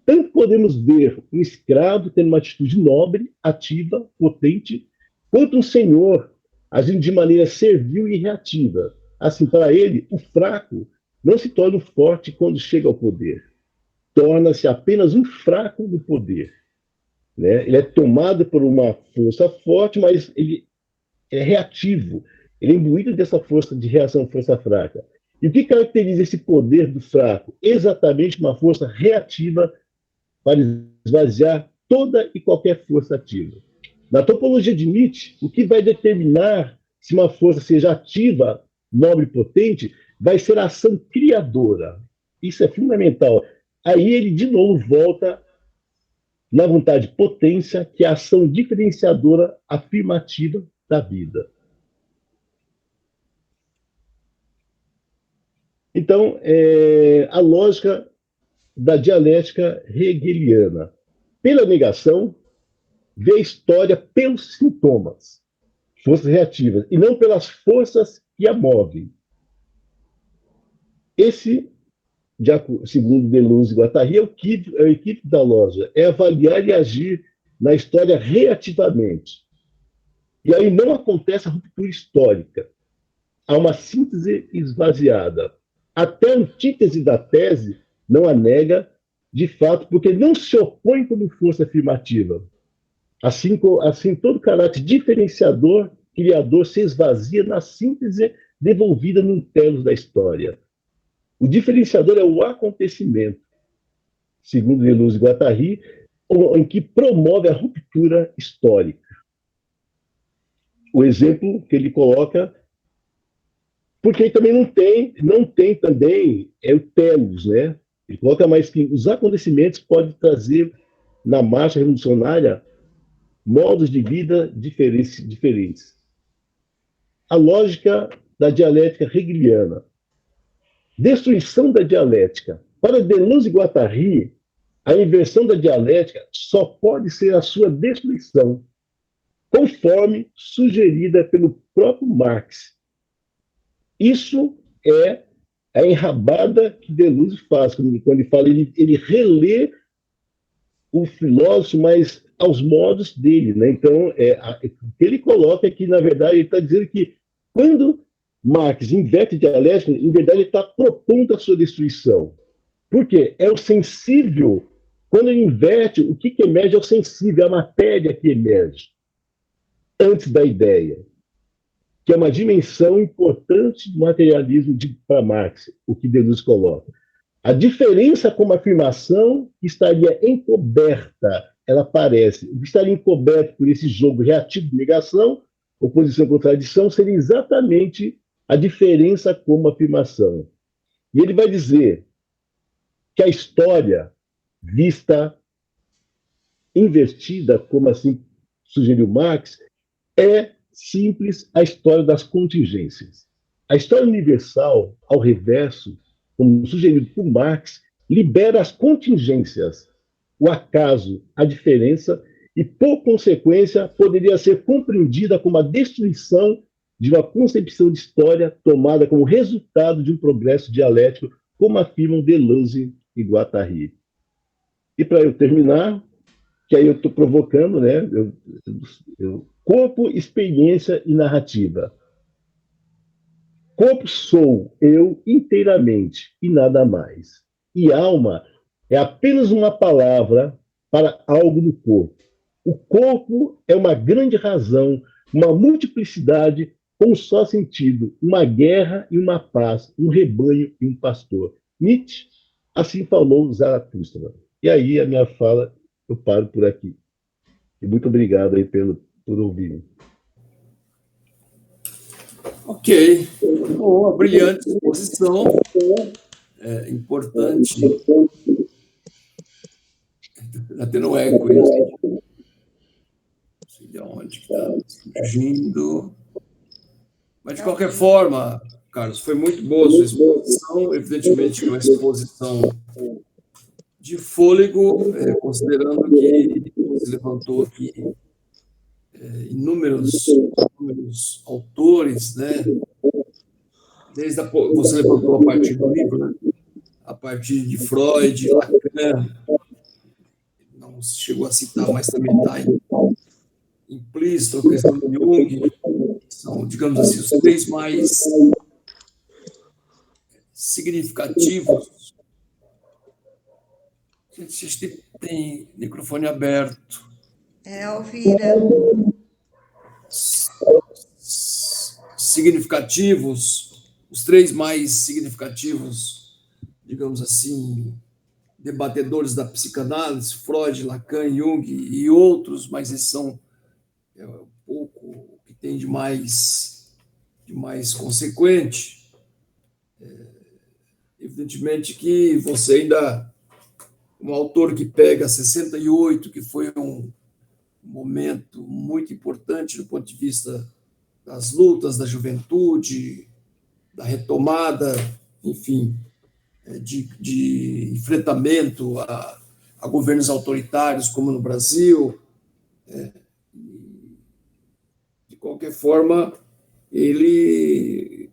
tanto podemos ver um escravo tendo uma atitude nobre, ativa, potente, quanto um senhor agindo de maneira servil e reativa. Assim, para ele, o fraco não se torna forte quando chega ao poder. Torna-se apenas um fraco no poder. Né? Ele é tomado por uma força forte, mas ele é reativo. Ele é imbuído dessa força de reação, força fraca. E o que caracteriza esse poder do fraco? Exatamente uma força reativa para esvaziar toda e qualquer força ativa. Na topologia de Nietzsche, o que vai determinar se uma força seja ativa, nobre e potente, vai ser a ação criadora. Isso é fundamental. Aí ele, de novo, volta na vontade potência, que é a ação diferenciadora afirmativa da vida. Então, a lógica da dialética hegeliana. Pela negação, vê a história pelos sintomas, forças reativas, e não pelas forças que a movem. Esse, segundo Deleuze e Guattari, é o equívoco da lógica, é avaliar e agir na história reativamente. E aí não acontece a ruptura histórica. Há uma síntese esvaziada. Até a antítese da tese não a nega, de fato, porque não se opõe como força afirmativa. Assim, todo caráter diferenciador, criador, se esvazia na síntese devolvida no telos da história. O diferenciador é o acontecimento, segundo Deleuze e Guattari, em que promove a ruptura histórica. O exemplo que ele coloca, porque também não tem também o telos, né? Ele coloca mais que os acontecimentos podem trazer na marcha revolucionária modos de vida diferentes. A lógica da dialética hegeliana. Destruição da dialética. Para Deleuze e Guattari, a inversão da dialética só pode ser a sua destruição, conforme sugerida pelo próprio Marx. Isso é a enrabada que Deleuze faz, quando ele fala, ele relê o filósofo, mas aos modos dele, né? Então, o que ele coloca é que, na verdade, ele está dizendo que quando Marx inverte a dialética, em verdade, ele está propondo a sua destruição. Por quê? É o sensível. Quando ele inverte, o que emerge é o sensível, é a matéria que emerge antes da ideia, que é uma dimensão importante do materialismo para Marx, o que Deleuze coloca. A diferença como afirmação estaria encoberta, ela aparece. O que estaria encoberto por esse jogo reativo de negação, oposição e contradição, seria exatamente a diferença como afirmação. E ele vai dizer que a história, vista invertida, como assim sugeriu Marx, é simples a história das contingências. A história universal, ao reverso, como sugerido por Marx, libera as contingências, o acaso, a diferença, e, por consequência, poderia ser compreendida como a destruição de uma concepção de história tomada como resultado de um progresso dialético, como afirmam Deleuze e Guattari. E, para eu terminar, que aí eu estou provocando, né? Corpo, experiência e narrativa. Corpo sou eu inteiramente e nada mais. E alma é apenas uma palavra para algo no corpo. O corpo é uma grande razão, uma multiplicidade com um só sentido, uma guerra e uma paz, um rebanho e um pastor. Nietzsche, assim falou Zaratustra. E aí a minha fala, eu paro por aqui. E muito obrigado aí por ouvirem. Ok. Boa, brilhante exposição. É importante. Está tendo um eco aí. Não sei de onde está surgindo. Mas, de qualquer forma, Carlos, foi muito boa a sua exposição. Evidentemente, que é uma exposição de fôlego, considerando que você levantou aqui inúmeros autores, né? Você levantou a partir do livro, né? A partir de Freud, Lacan, não chegou a citar, mas também está implícito a questão de Jung, são, digamos assim, os três mais significativos. Gente, tem microfone aberto. Alvira. Significativos, os três mais significativos, digamos assim, debatedores da psicanálise, Freud, Lacan, Jung e outros, mas esses são um pouco o que tem de mais consequente. Evidentemente que você ainda, um autor que pega 68, que foi um momento muito importante do ponto de vista das lutas da juventude, da retomada enfim, de enfrentamento a governos autoritários, como no Brasil. De qualquer forma, ele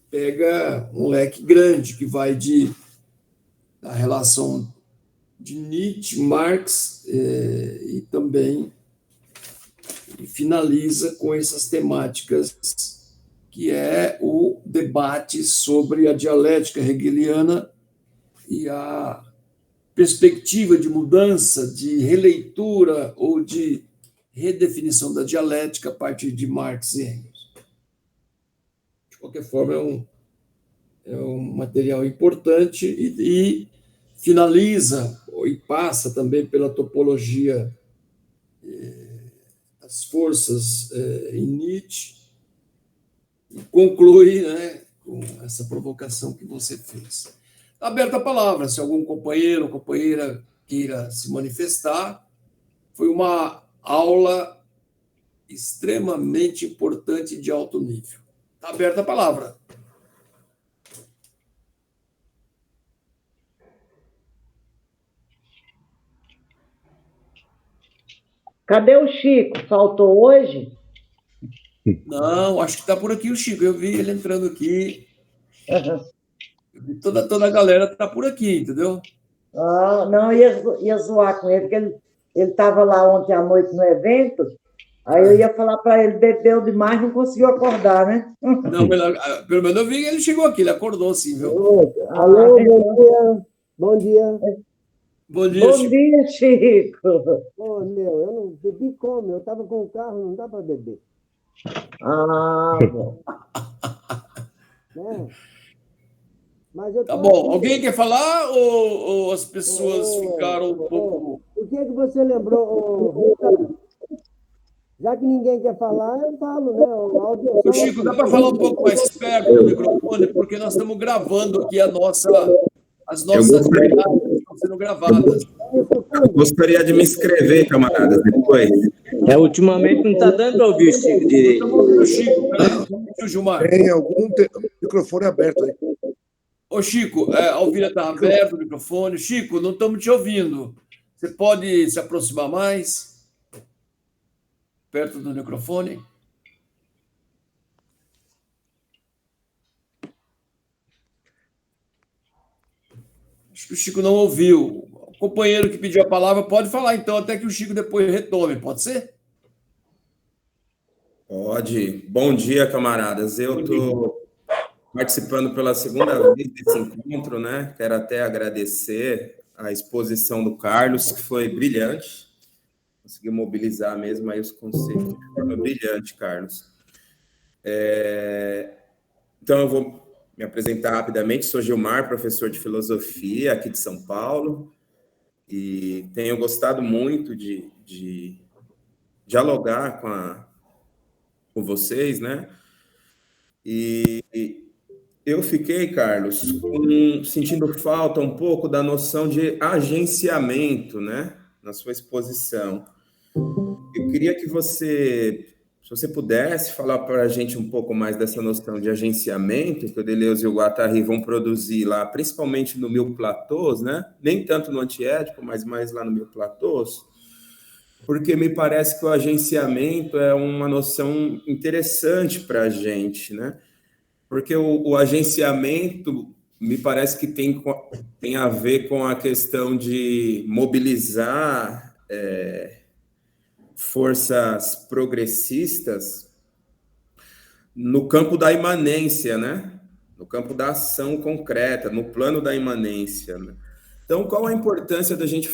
pega um leque grande que vai da relação de Nietzsche, Marx, e também finaliza com essas temáticas, que é o debate sobre a dialética hegeliana e a perspectiva de mudança, de releitura ou de redefinição da dialética a partir de Marx e Engels. De qualquer forma, é um material importante e finaliza e passa também pela topologia das forças em Nietzsche e conclui, né, com essa provocação que você fez. Aberta a palavra, se algum companheiro ou companheira queira se manifestar. Foi uma aula extremamente importante de alto nível. Está aberta a palavra. Cadê o Chico? Faltou hoje? Não, acho que está por aqui o Chico. Eu vi ele entrando aqui. Toda a galera está por aqui, entendeu? Não, ia zoar com ele, porque ele estava lá ontem à noite no evento, aí eu ia falar para ele, bebeu demais, não conseguiu acordar, né? Não, pelo menos eu vi que ele chegou aqui, ele acordou sim, viu? Alô, bom dia. Bom dia. Bom dia, Bom Chico. dia, Chico. Ô, meu, eu não bebi como? Eu estava com o carro, não dá para beber. Bom. Né? Mas eu Tá bom. Alguém quer falar ou as pessoas ficaram um pouco... O que é que você lembrou, Rita? Já que ninguém quer falar, eu falo, né? Ô, Chico, dá para falar um pouco mais perto do microfone, porque nós estamos gravando aqui as nossas atividades estão sendo gravadas. Eu gostaria de me inscrever, camaradas, depois. Ultimamente não está dando para ouvir o Chico direito. Estamos ouvindo o Chico, peraí, Gilmar. Tem algum microfone aberto aí. Ô, Chico, a Alvira está aberto o microfone. Chico, não estamos te ouvindo. Você pode se aproximar mais? Perto do microfone. Acho que o Chico não ouviu. O companheiro que pediu a palavra pode falar, então, até que o Chico depois retome. Pode ser? Pode. Bom dia, camaradas. Eu estou participando pela segunda vez desse encontro, né? Quero até agradecer a exposição do Carlos, que foi brilhante. Consegui mobilizar mesmo aí os conceitos de forma brilhante, Carlos. Então, eu vou me apresentar rapidamente. Sou Gilmar, professor de filosofia aqui de São Paulo, e tenho gostado muito de dialogar com vocês, né? E eu fiquei, Carlos, sentindo falta um pouco da noção de agenciamento, né? Na sua exposição. Eu queria que você, se você pudesse falar para a gente um pouco mais dessa noção de agenciamento que o Deleuze e o Guattari vão produzir lá, principalmente no Mil Platôs, né? Nem tanto no Antiédipo, mas mais lá no Mil Platôs, porque me parece que o agenciamento é uma noção interessante para a gente, né? Porque o agenciamento me parece que tem a ver com a questão de mobilizar forças progressistas no campo da imanência, né? No campo da ação concreta, no plano da imanência, né? Então, qual a importância da gente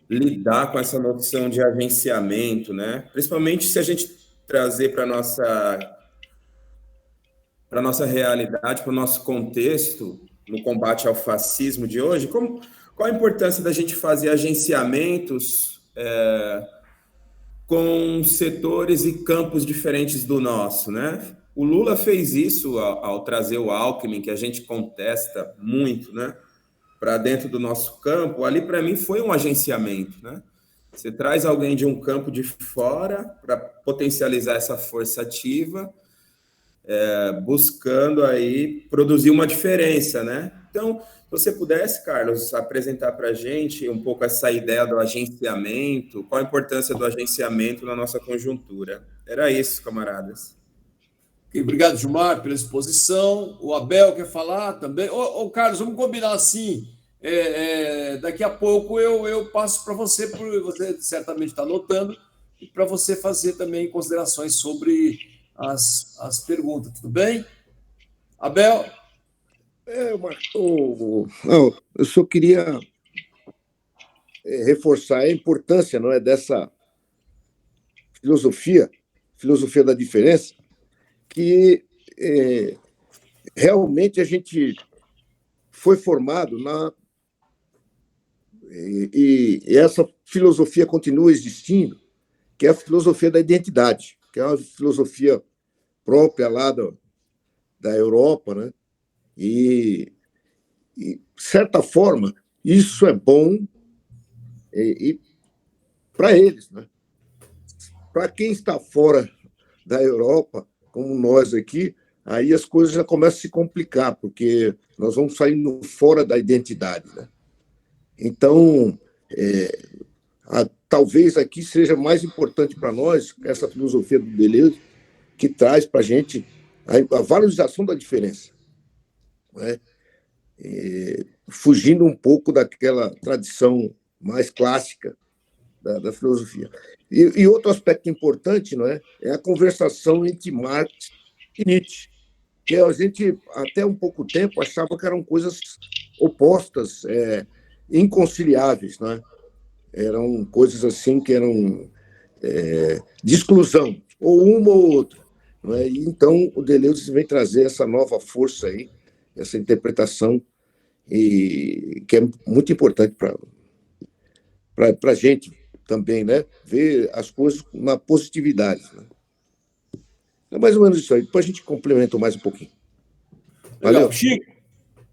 lidar com essa noção de agenciamento, né? Principalmente se a gente trazer para a nossa realidade, para o nosso contexto, no combate ao fascismo de hoje, qual a importância da gente fazer agenciamentos com setores e campos diferentes do nosso, né? O Lula fez isso ao trazer o Alckmin, que a gente contesta muito, né? Para dentro do nosso campo. Ali, para mim, foi um agenciamento, né? Você traz alguém de um campo de fora para potencializar essa força ativa buscando aí produzir uma diferença, né? Então, se você pudesse, Carlos, apresentar para a gente um pouco essa ideia do agenciamento, qual a importância do agenciamento na nossa conjuntura. Era isso, camaradas. Obrigado, Gilmar, pela exposição. O Abel quer falar também. Ô, Carlos, vamos combinar assim. Daqui a pouco eu passo para você, porque você certamente está anotando, e para você fazer também considerações sobre as perguntas, tudo bem? Abel? Eu só queria reforçar a importância, não é, dessa filosofia da diferença, que realmente a gente foi formado e essa filosofia continua existindo, que é a filosofia da identidade, que é uma filosofia própria lá da Europa, né? E, de certa forma, isso é bom e para eles, né? Para quem está fora da Europa, como nós aqui, aí as coisas já começam a se complicar, porque nós vamos saindo fora da identidade, né? Então, talvez aqui seja mais importante para nós essa filosofia do Deleuze, que traz para a gente a valorização da diferença, né? Fugindo um pouco daquela tradição mais clássica da filosofia. E outro aspecto importante, não é a conversação entre Marx e Nietzsche, que a gente, até um pouco tempo, achava que eram coisas opostas, inconciliáveis, não é? Eram coisas assim que eram de exclusão, ou uma ou outra, não é? E então, o Deleuze vem trazer essa nova força aí, essa interpretação, e que é muito importante para a gente também, né? Ver as coisas na positividade, né? É mais ou menos isso aí. Depois a gente complementa mais um pouquinho. Legal. Valeu. Chico.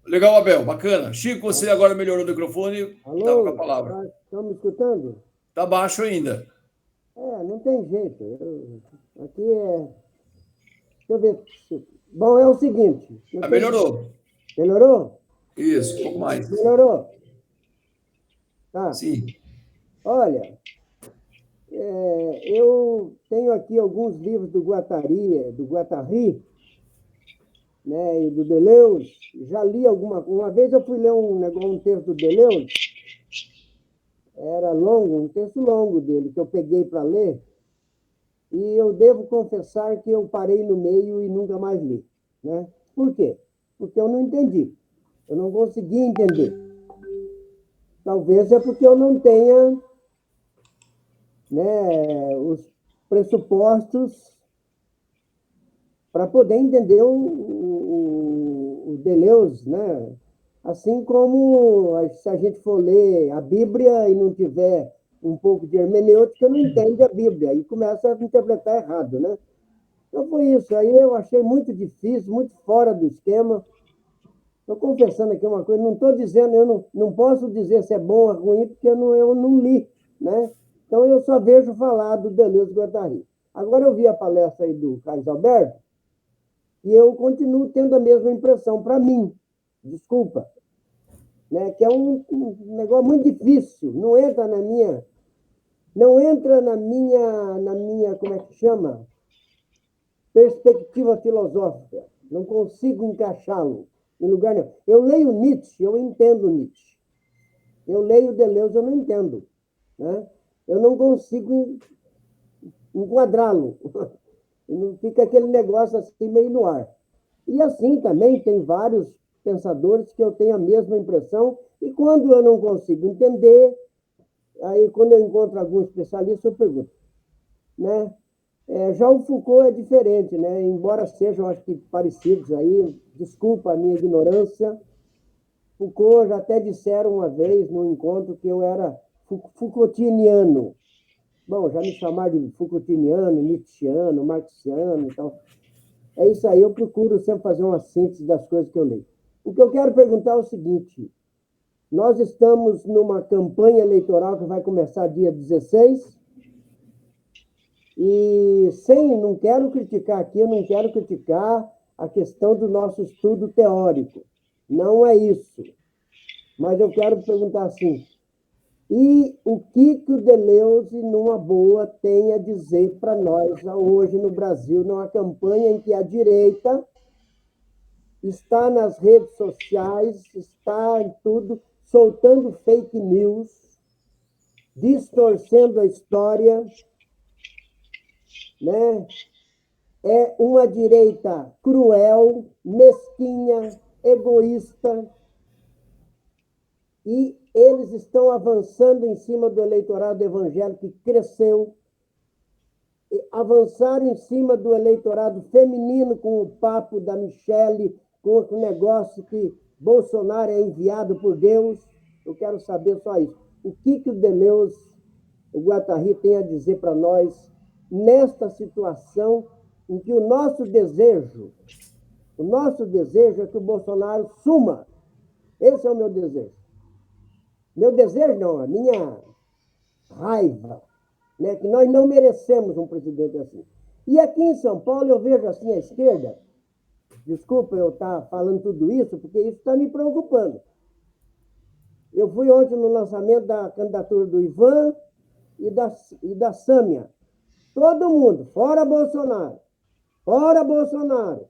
Legal, Abel. Bacana. Chico, você agora melhorou o microfone. Estava com a palavra. Estão me escutando? Está baixo ainda. Não tem jeito. Aqui é... Deixa eu ver. Bom, é o seguinte... Melhorou. Melhorou? Isso, um pouco mais. Melhorou? Tá. Sim. Olha, eu tenho aqui alguns livros do Guattari, né, e do Deleuze. Já li uma vez eu fui ler um texto do Deleuze, era longo, um texto longo dele, que eu peguei para ler, e eu devo confessar que eu parei no meio e nunca mais li, né? Por quê? Porque eu não entendi, eu não consegui entender. Talvez é porque eu não tenha, né, os pressupostos para poder entender o Deleuze, né? Assim como se a gente for ler a Bíblia e não tiver um pouco de hermenêutica, não entende a Bíblia e começa a interpretar errado, né? Então foi isso. Aí eu achei muito difícil, muito fora do esquema. Estou confessando aqui uma coisa, não estou dizendo, eu não posso dizer se é bom ou ruim, porque eu não li, né? Então eu só vejo falar do Deleuze Guattari. Agora eu vi a palestra aí do Carlos Alberto e eu continuo tendo a mesma impressão, para mim, desculpa, né? Que é um negócio muito difícil, não entra na minha, como é que chama? Perspectiva filosófica. Não consigo encaixá-lo em lugar nenhum. Eu leio Nietzsche, eu entendo Nietzsche. Eu leio Deleuze, eu não entendo, né? Eu não consigo enquadrá-lo. Fica aquele negócio assim meio no ar. E assim também tem vários pensadores que eu tenho a mesma impressão, e quando eu não consigo entender, aí quando eu encontro algum especialista, eu pergunto, né? Já o Foucault é diferente, né? Embora sejam, acho que, parecidos aí, desculpa a minha ignorância. Foucault já até disseram uma vez, num encontro, que eu era Foucaultiano. Bom, já me chamaram de Foucaultiano, Nietzscheano, Marxiano e tal. É isso aí, eu procuro sempre fazer uma síntese das coisas que eu leio. O que eu quero perguntar é o seguinte: nós estamos numa campanha eleitoral que vai começar dia 16, E não quero criticar aqui, eu não quero criticar a questão do nosso estudo teórico. Não é isso. Mas eu quero perguntar assim, e o que o Deleuze, numa boa, tem a dizer para nós hoje no Brasil, numa campanha em que a direita está nas redes sociais, está em tudo, soltando fake news, distorcendo a história, né? É uma direita cruel, mesquinha, egoísta, e eles estão avançando em cima do eleitorado evangélico que cresceu, avançaram em cima do eleitorado feminino com o papo da Michele, com o negócio que Bolsonaro é enviado por Deus. Eu quero saber só isso. O que o Deleuze, o Guattari, tem a dizer para nós nesta situação em que o nosso desejo é que o Bolsonaro suma. Esse é o meu desejo. Meu desejo não, a minha raiva, né? Que nós não merecemos um presidente assim. E aqui em São Paulo eu vejo assim a esquerda, desculpa eu estar falando tudo isso, porque isso está me preocupando. Eu fui ontem no lançamento da candidatura do Ivan e da Sâmia. Todo mundo, fora Bolsonaro. Fora Bolsonaro.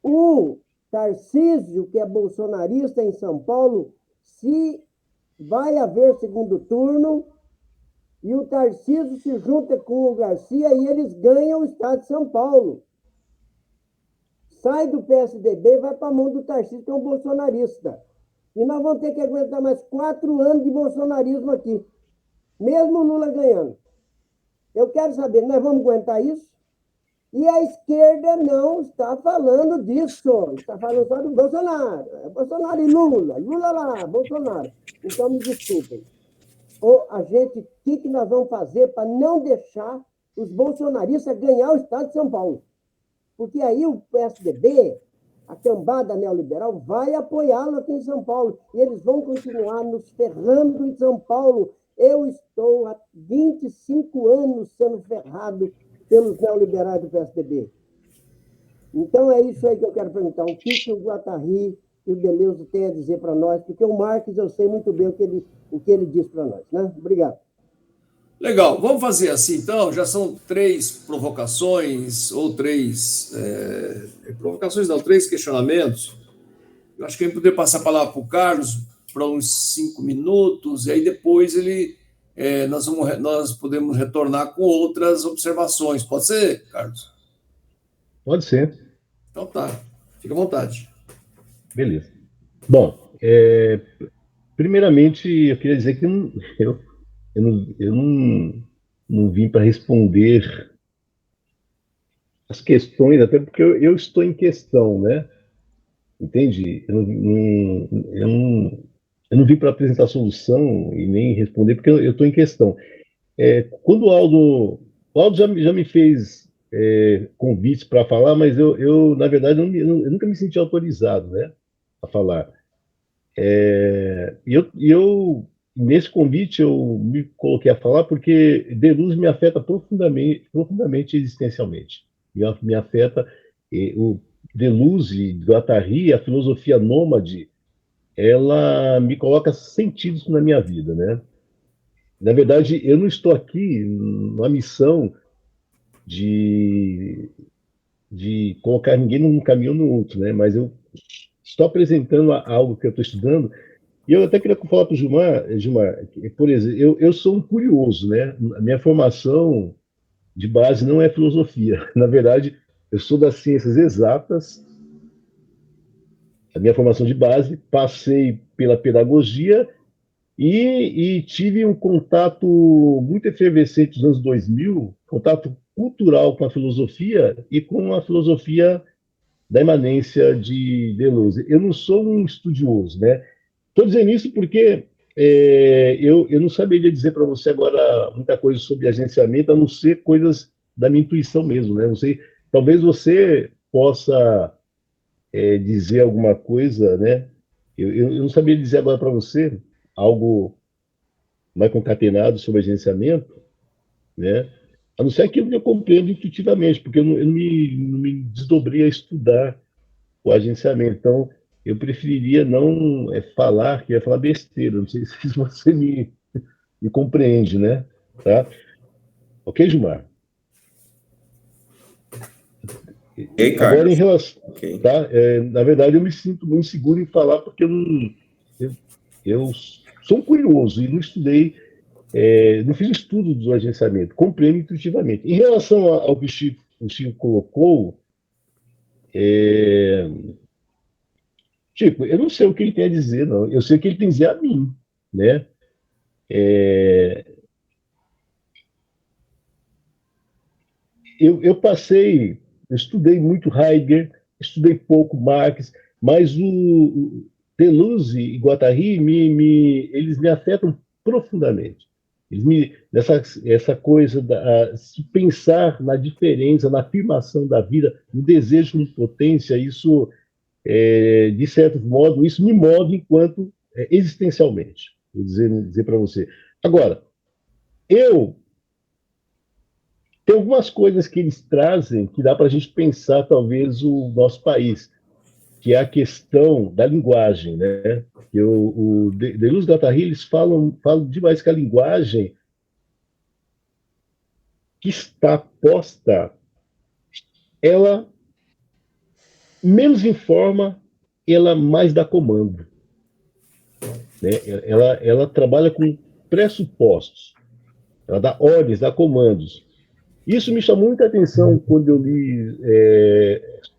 O Tarcísio, que é bolsonarista em São Paulo, se vai haver segundo turno, e o Tarcísio se junta com o Garcia e eles ganham o estado de São Paulo. Sai do PSDB e vai para a mão do Tarcísio, que é um bolsonarista. E nós vamos ter que aguentar mais 4 anos de bolsonarismo aqui, mesmo o Lula ganhando. Eu quero saber, nós vamos aguentar isso? E a esquerda não está falando disso, está falando só do Bolsonaro. É Bolsonaro e Lula, Lula lá, Bolsonaro. Então, me desculpem. O que nós vamos fazer para não deixar os bolsonaristas ganhar o estado de São Paulo? Porque aí o PSDB, a cambada neoliberal, vai apoiá-lo aqui em São Paulo. E eles vão continuar nos ferrando em São Paulo. Eu estou há 25 anos sendo ferrado pelos neoliberais do PSDB. Então, é isso aí que eu quero perguntar. O que o Guattari e o Deleuze têm a dizer para nós? Porque o Marx, eu sei muito bem o que ele diz para nós, né? Obrigado. Legal, vamos fazer assim, então. Já são 3 provocações, ou 3... provocações não, 3 questionamentos. Eu acho que a gente poderia passar a palavra para o Carlos para uns 5 minutos, e aí depois nós podemos retornar com outras observações. Pode ser, Carlos? Pode ser. Então tá, fica à vontade. Beleza. Bom, primeiramente, eu queria dizer que eu não vim para responder as questões, até porque eu estou em questão, né? Entende? Eu não vim para apresentar solução e nem responder, porque eu estou em questão. Quando o Aldo já me fez convites para falar, mas eu na verdade, eu nunca me senti autorizado, né, a falar. Nesse convite, eu me coloquei a falar porque Deleuze me afeta profundamente existencialmente. Me afeta o Deleuze, Guattari, a filosofia nômade, ela me coloca sentidos na minha vida, né? Na verdade, eu não estou aqui numa missão de colocar ninguém num caminho ou no outro, né? Mas eu estou apresentando algo que eu estou estudando. E eu até queria falar para o Gilmar, por exemplo, eu sou um curioso, né? A minha formação de base não é filosofia. Na verdade, eu sou das ciências exatas. A minha formação de base, passei pela pedagogia e tive um contato muito efervescente nos anos 2000, contato cultural com a filosofia e com a filosofia da imanência de Deleuze. Eu não sou um estudioso, né? Estou dizendo isso porque eu não saberia dizer para você agora muita coisa sobre agenciamento, a não ser coisas da minha intuição mesmo, né? Não sei, talvez você possa dizer alguma coisa, né? Eu não sabia dizer agora para você algo mais concatenado sobre agenciamento, né? A não ser aquilo que eu compreendo intuitivamente, porque eu não me desdobrei a estudar o agenciamento. Então, eu preferiria não falar, que ia falar besteira. Não sei se você me compreende, né? Tá? Ok, Gilmar? Ei, Agora, Carlos. em relação. Ok. Tá? Na verdade, eu me sinto muito inseguro em falar, porque eu sou um curioso e não estudei, não fiz estudo do agenciamento, compreendo intuitivamente. Em relação ao que o Chico colocou, Chico, eu não sei o que ele tem a dizer, não. Eu sei o que ele tem a dizer a mim, né? Eu estudei muito Heidegger, estudei pouco Marx, mas o Deleuze e Guattari, eles me afetam profundamente. Essa coisa se pensar na diferença, na afirmação da vida, no desejo de potência, isso, de certo modo, isso me move enquanto existencialmente, vou dizer para você. Agora, tem algumas coisas que eles trazem que dá para a gente pensar, talvez, o nosso país, que é a questão da linguagem, né? Que o Deleuze e Guattari, eles falam demais que a linguagem que está posta, ela menos informa, ela mais dá comando. Né? Ela trabalha com pressupostos, ela dá ordens, dá comandos. Isso me chamou muita atenção quando eu li.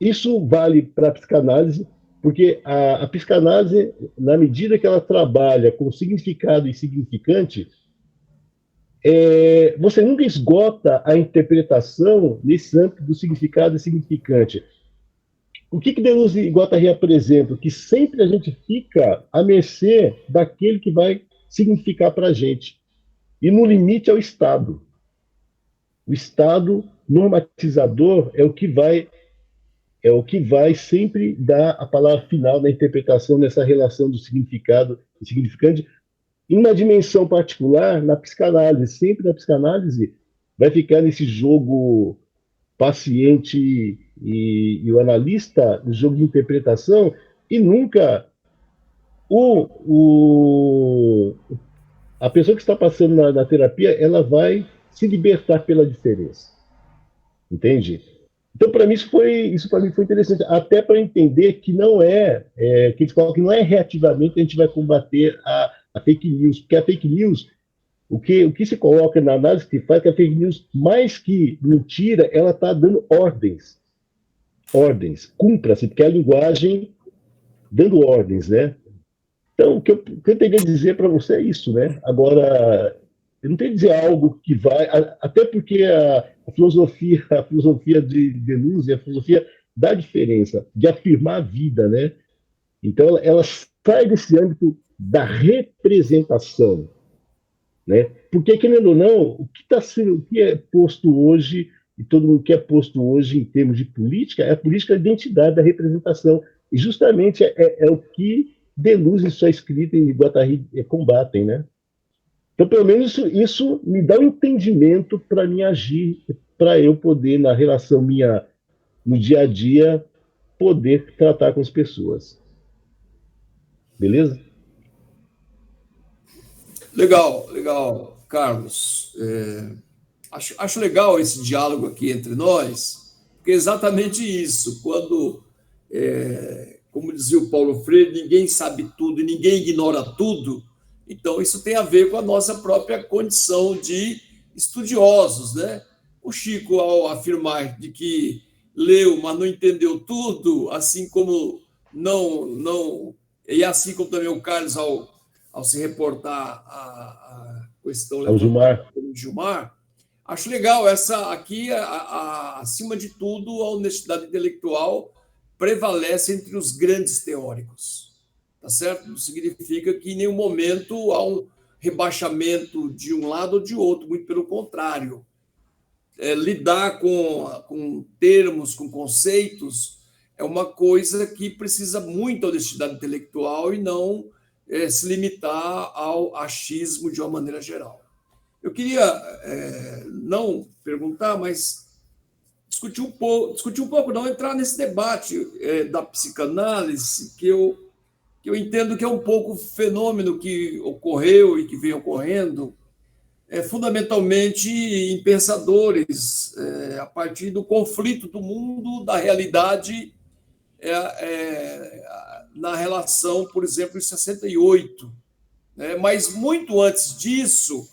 Isso vale para a psicanálise, porque a psicanálise, na medida que ela trabalha com significado e significante, você nunca esgota a interpretação nesse âmbito do significado e significante. O que Deleuze e Guattari apresentam? Que sempre a gente fica à mercê daquele que vai significar para a gente. E no limite é o Estado. O Estado normatizador é o que vai sempre dar a palavra final na interpretação nessa relação do significado e significante. Em uma dimensão particular, na psicanálise, sempre na psicanálise, vai ficar nesse jogo paciente e o analista, no jogo de interpretação, e nunca a pessoa que está passando na terapia, ela vai se libertar pela diferença. Entende? Então, para mim, isso para mim foi interessante, até para entender que não que eles falam que não é reativamente que a gente vai combater a fake news, porque a fake news, o que se coloca na análise que faz, que a fake news, mais que mentira, ela está dando ordens, cumpra-se, porque é a linguagem dando ordens, né? Então, o que eu teria a dizer para você é isso, né? Agora, eu não tenho que dizer algo que vai, até porque a filosofia de Deleuze, a filosofia da diferença, de afirmar a vida, né? Então, ela sai desse âmbito da representação, né? Porque, querendo ou não, o que é posto hoje, e todo mundo que é posto hoje em termos de política, é a política da identidade, da representação. E justamente é o que Deleuze em sua escrita e Guattari combatem, né? Então, pelo menos isso me dá um entendimento para mim agir, para eu poder, na relação minha no dia a dia, poder tratar com as pessoas. Beleza? Legal, Carlos. Acho legal esse diálogo aqui entre nós, porque é exatamente isso. Quando, como dizia o Paulo Freire, ninguém sabe tudo e ninguém ignora tudo. Então, isso tem a ver com a nossa própria condição de estudiosos, né? O Chico, ao afirmar de que leu, mas não entendeu tudo, assim como não e assim como também o Carlos, ao se reportar a questão levantada pelo Gilmar, acho legal essa aqui, acima de tudo, a honestidade intelectual prevalece entre os grandes teóricos. Tá certo? Não significa que em nenhum momento há um rebaixamento de um lado ou de outro, muito pelo contrário. Lidar com termos, com conceitos, é uma coisa que precisa muito de honestidade intelectual e não se limitar ao achismo de uma maneira geral. Eu queria não perguntar, mas discutir um pouco, não entrar nesse debate da psicanálise, que eu entendo que é um pouco fenômeno que ocorreu e que vem ocorrendo, fundamentalmente em pensadores, a partir do conflito do mundo, da realidade, na relação, por exemplo, em 68. Mas muito antes disso,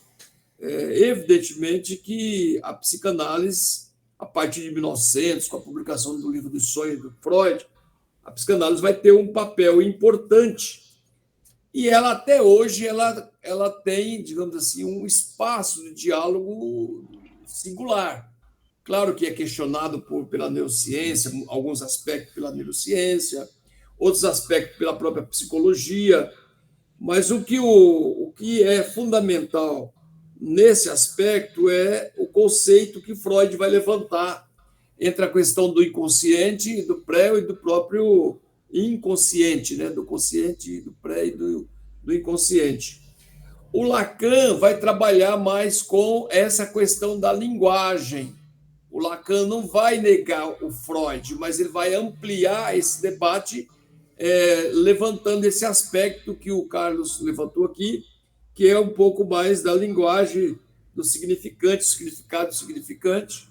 evidentemente que a psicanálise, a partir de 1900, com a publicação do livro dos sonhos do Freud, a psicanálise vai ter um papel importante. E ela, até hoje, ela tem, digamos assim, um espaço de diálogo singular. Claro que é questionado pela neurociência, alguns aspectos pela neurociência, outros aspectos pela própria psicologia, mas o que é fundamental nesse aspecto é o conceito que Freud vai levantar entre a questão do inconsciente, do pré e do próprio inconsciente, do consciente, do pré e do inconsciente. O Lacan vai trabalhar mais com essa questão da linguagem. O Lacan não vai negar o Freud, mas ele vai ampliar esse debate, levantando esse aspecto que o Carlos levantou aqui, que é um pouco mais da linguagem do significante, significado, significante.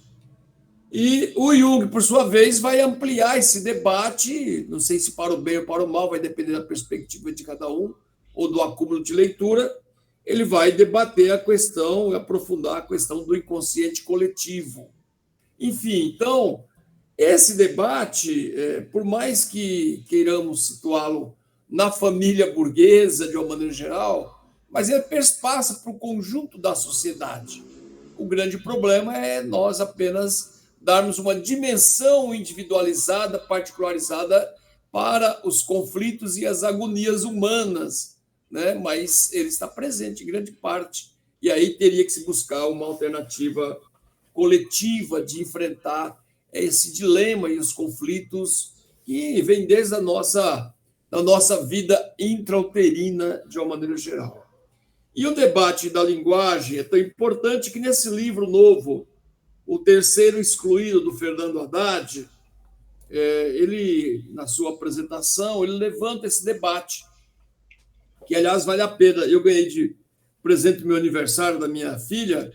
E o Jung, por sua vez, vai ampliar esse debate, não sei se para o bem ou para o mal, vai depender da perspectiva de cada um, ou do acúmulo de leitura. Ele vai debater a questão, aprofundar a questão do inconsciente coletivo. Enfim, então, esse debate, por mais que queiramos situá-lo na família burguesa, de uma maneira geral, mas ele perspassa para o conjunto da sociedade. O grande problema é nós apenas darmos uma dimensão individualizada, particularizada para os conflitos e as agonias humanas, mas ele está presente em grande parte. E aí teria que se buscar uma alternativa coletiva de enfrentar esse dilema e os conflitos que vêm desde a nossa vida intrauterina, de uma maneira geral. E o debate da linguagem é tão importante que nesse livro novo, O Terceiro Excluído, do Fernando Haddad, ele, na sua apresentação, ele levanta esse debate, que, aliás, vale a pena. Eu ganhei de presente no meu aniversário da minha filha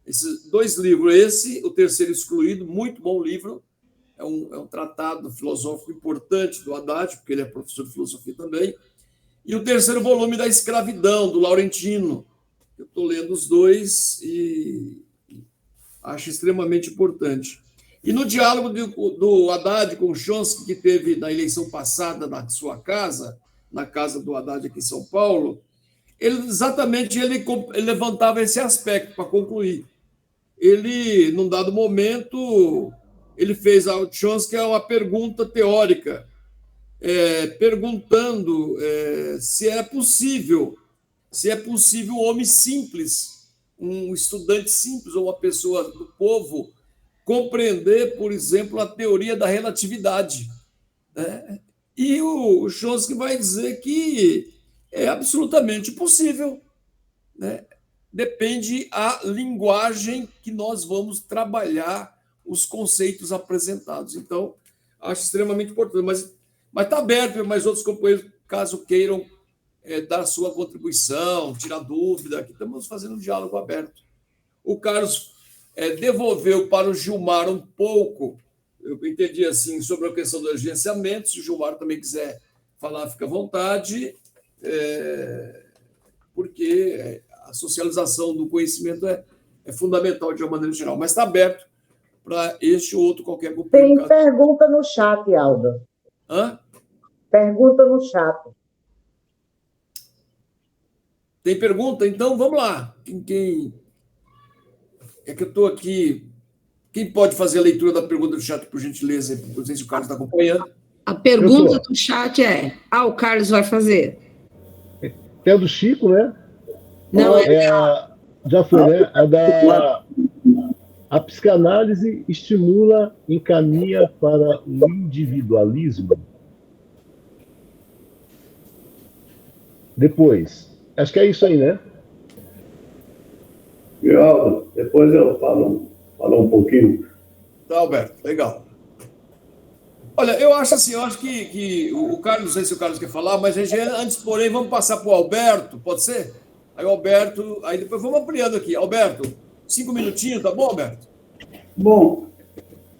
esses 2 livros. Esse, O Terceiro Excluído, muito bom livro, é um tratado filosófico importante do Haddad, porque ele é professor de filosofia também, e o terceiro volume da Escravidão, do Laurentino. Eu estou lendo os 2 e acho extremamente importante. E no diálogo do Haddad com o Chomsky, que teve na eleição passada na sua casa, na casa do Haddad aqui em São Paulo, ele levantava esse aspecto para concluir. Ele, num dado momento, ele fez ao Chomsky uma pergunta teórica, perguntando se é possível um homem simples, um estudante simples ou uma pessoa do povo compreender, por exemplo, a teoria da relatividade. E o Chomsky vai dizer que é absolutamente possível. Depende a linguagem que nós vamos trabalhar os conceitos apresentados. Então, acho extremamente importante. Mas está aberto para mais outros companheiros, caso queiram dar sua contribuição, tirar dúvida. Aqui estamos fazendo um diálogo aberto. O Carlos devolveu para o Gilmar um pouco, eu entendi assim, sobre a questão do agenciamento. Se o Gilmar também quiser falar, fica à vontade, porque a socialização do conhecimento é fundamental de uma maneira geral. Mas está aberto para este ou outro qualquer companheiro. Tem pergunta no chat, Aldo. Hã? Pergunta no chat. Tem pergunta? Então, vamos lá. Quem é que eu estou aqui? Quem pode fazer a leitura da pergunta do chat, por gentileza? Não sei se o Carlos está acompanhando. A pergunta do chat é... o Carlos vai fazer. É a do Chico, né? Não, já foi, né? A psicanálise estimula, encaminha para o individualismo. Depois, acho que é isso aí, né? Geraldo, depois eu falo um pouquinho. Tá, Alberto, legal. Olha, eu acho assim, eu acho que o Carlos, não sei se o Carlos quer falar, mas antes, porém, vamos passar para o Alberto, pode ser? Aí o Alberto, aí depois vamos ampliando aqui. Alberto, 5 minutinhos, tá bom, Alberto? Bom,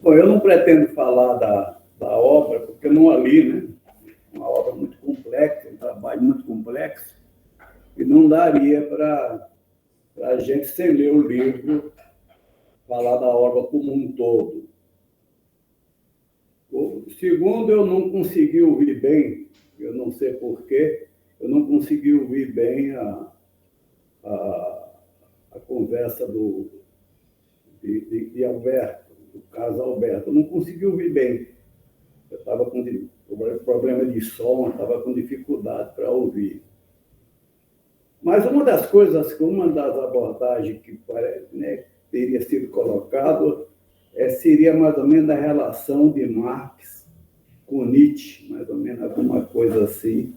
eu não pretendo falar da obra, porque eu não a li, né? Uma obra muito complexa, um trabalho muito complexo, e não daria para a gente, sem ler o livro, falar da obra como um todo. O segundo, eu não consegui ouvir bem, eu não sei porquê, eu não consegui ouvir bem a conversa de Alberto, do caso Alberto. Eu não consegui ouvir bem. Eu estava com problema de som, estava com dificuldade para ouvir. Mas uma das abordagens que né, teria sido colocado seria mais ou menos a relação de Marx com Nietzsche, mais ou menos alguma coisa assim.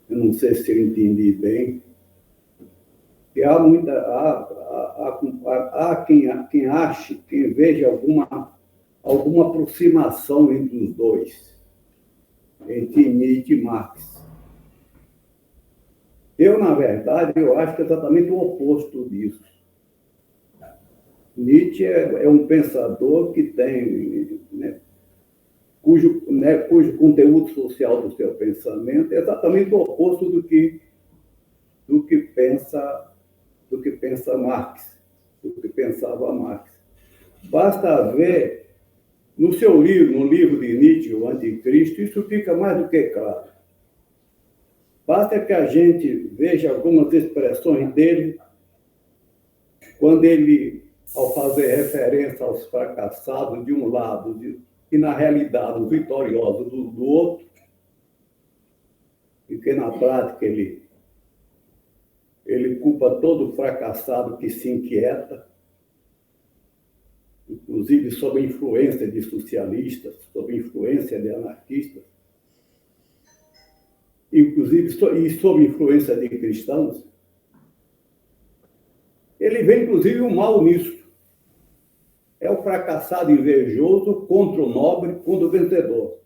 Eu não sei se eu entendi bem. E há quem ache, quem veja alguma aproximação entre os dois, entre Nietzsche e Marx. Eu, na verdade, eu acho que é exatamente o oposto disso. Nietzsche é um pensador que tem, né, cujo conteúdo social do seu pensamento é exatamente o oposto do que pensa Marx, do que pensava Marx. Basta ver no seu livro, no livro de Nietzsche, O Anticristo, isso fica mais do que claro. Basta que a gente veja algumas expressões dele, quando ele, ao fazer referência aos fracassados de um lado e, na realidade, os vitoriosos do outro, e que, na prática, ele culpa todo fracassado que se inquieta, inclusive sob influência de socialistas, sob influência de anarquistas, inclusive e sob influência de cristãos. Ele vê, inclusive, o mal nisso. É o fracassado invejoso contra o nobre, contra o vencedor.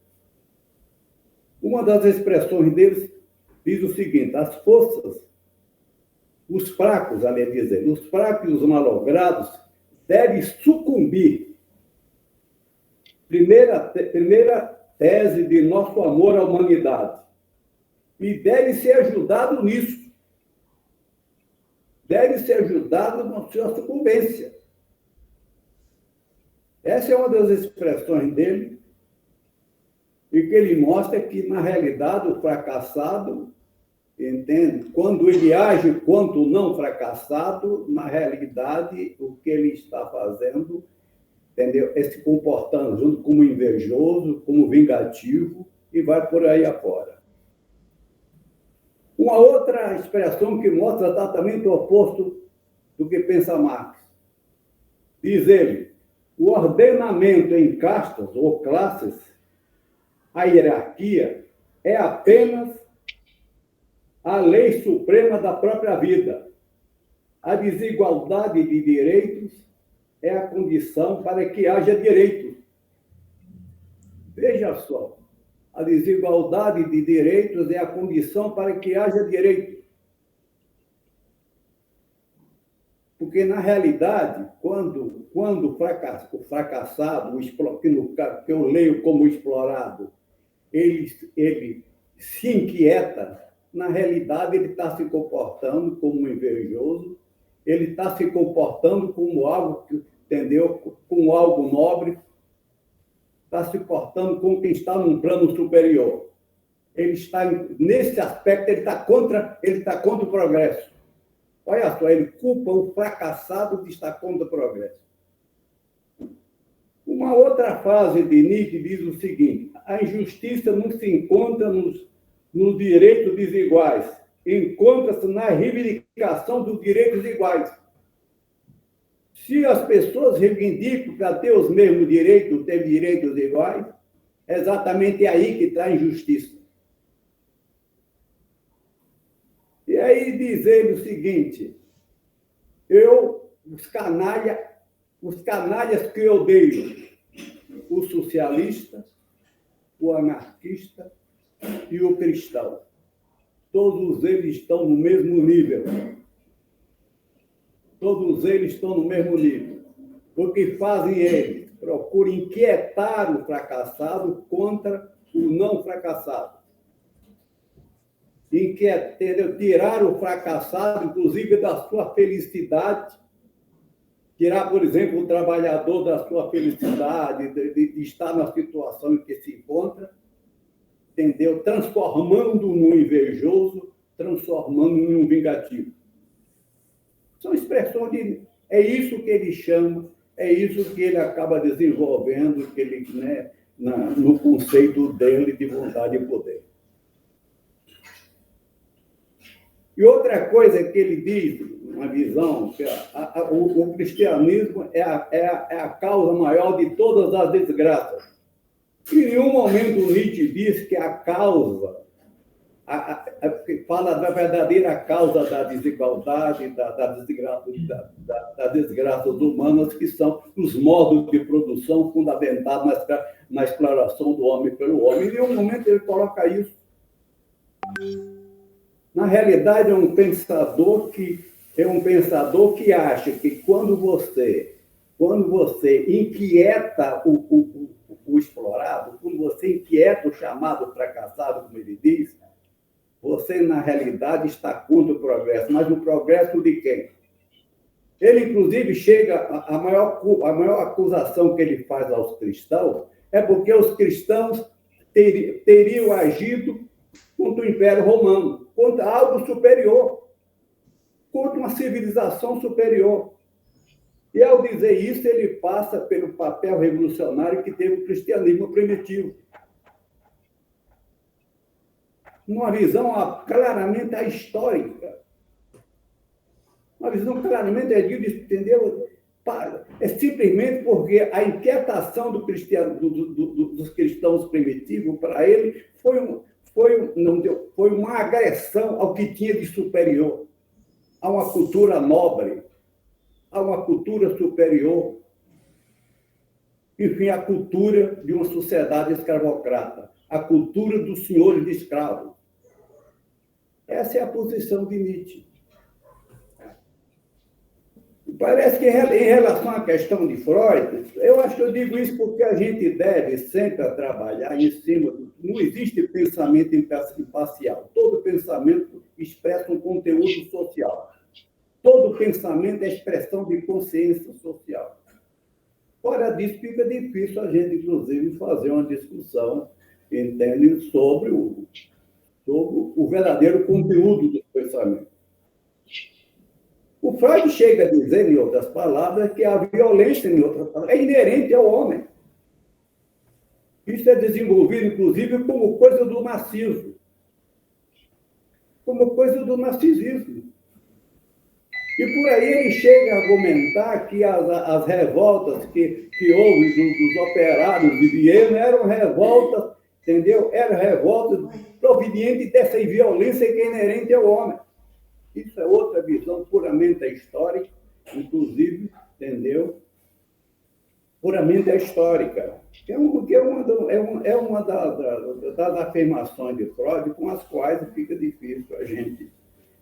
Uma das expressões deles diz o seguinte: as forças, os fracos, aliás, dizer, os fracos e os malogrados devem sucumbir. Primeira tese de nosso amor à humanidade. E deve ser ajudado nisso. Deve ser ajudado na sua sucumbência. Essa é uma das expressões dele, e que ele mostra que, na realidade, o fracassado, entende? Quando ele age quanto não fracassado, na realidade, o que ele está fazendo, entendeu? É se comportando junto como invejoso, como vingativo, e vai por aí afora. Uma outra expressão que mostra exatamente o oposto do que pensa Marx. Diz ele: o ordenamento em castas ou classes, a hierarquia, é apenas a lei suprema da própria vida. A desigualdade de direitos é a condição para que haja direito. Veja só. A desigualdade de direitos é a condição para que haja direito. Porque, na realidade, quando o fracassado, que eu leio como explorado, ele se inquieta, na realidade, ele está se comportando como um invejoso, ele está se comportando como algo, entendeu? Como algo nobre, está se portando como quem está num plano superior. Ele está, nesse aspecto, ele está contra o progresso. Olha só, ele culpa o fracassado de estar contra o progresso. Uma outra frase de Nietzsche diz o seguinte: a injustiça não se encontra nos direitos desiguais, encontra-se na reivindicação dos direitos iguais. Se as pessoas reivindicam para ter os mesmos direitos, ter direitos iguais, é exatamente aí que está a injustiça. E aí diz ele o seguinte: eu os canalhas que odeiam o socialista, o anarquista e o cristão. Todos eles estão no mesmo nível. Todos eles estão no mesmo nível. O que fazem eles? Procuram inquietar o fracassado contra o não fracassado. Tirar o fracassado, inclusive, da sua felicidade. Tirar, por exemplo, o trabalhador da sua felicidade, de estar na situação em que se encontra, entendeu? Transformando num invejoso, transformando num vingativo. São expressões de... É isso que ele chama, é isso que ele acaba desenvolvendo, que ele, né, no conceito dele de vontade e poder. E outra coisa que ele diz, uma visão, que o cristianismo é a causa maior de todas as desgraças. Em nenhum momento Nietzsche diz que a causa, fala da verdadeira causa da desigualdade, das desgraças humanas, que são os modos de produção fundamentados na exploração do homem pelo homem. Em nenhum momento ele coloca isso. Na realidade, é um pensador que acha que quando você inquieta o explorado, quando você inquieta o chamado fracassado, como ele diz, você, na realidade, está contra o progresso. Mas o progresso de quem? Ele, inclusive, a maior acusação que ele faz aos cristãos é porque os cristãos teriam agido contra o Império Romano, contra algo superior, contra uma civilização superior. E, ao dizer isso, ele passa pelo papel revolucionário que teve o cristianismo primitivo. Uma visão claramente histórica. Uma visão claramente, entendeu? É simplesmente porque a inquietação dos cristãos primitivos, para ele, foi uma agressão ao que tinha de superior, a uma cultura nobre, a uma cultura superior, enfim, a cultura de uma sociedade escravocrata, a cultura dos senhores de escravos. Essa é a posição de Nietzsche. Parece que, em relação à questão de Freud, eu acho que eu digo isso porque a gente deve sempre trabalhar em cima não existe pensamento imparcial. Todo pensamento expressa um conteúdo social. Todo pensamento é expressão de consciência social. Fora disso, fica difícil a gente, inclusive, fazer uma discussão, entende, sobre o verdadeiro conteúdo do pensamento. O Freud chega a dizer, em outras palavras, que a violência, em outras palavras, é inerente ao homem. Isso é desenvolvido, inclusive, como coisa do marxismo, como coisa do narcisismo. E por aí ele chega a argumentar que as revoltas que houve dos operários de Viena eram revoltas, entendeu? Eram revoltas provenientes dessa violência que é inerente ao homem. Isso é outra visão puramente histórica, inclusive, entendeu? Puramente histórica. É uma das afirmações de Freud com as quais fica difícil a gente...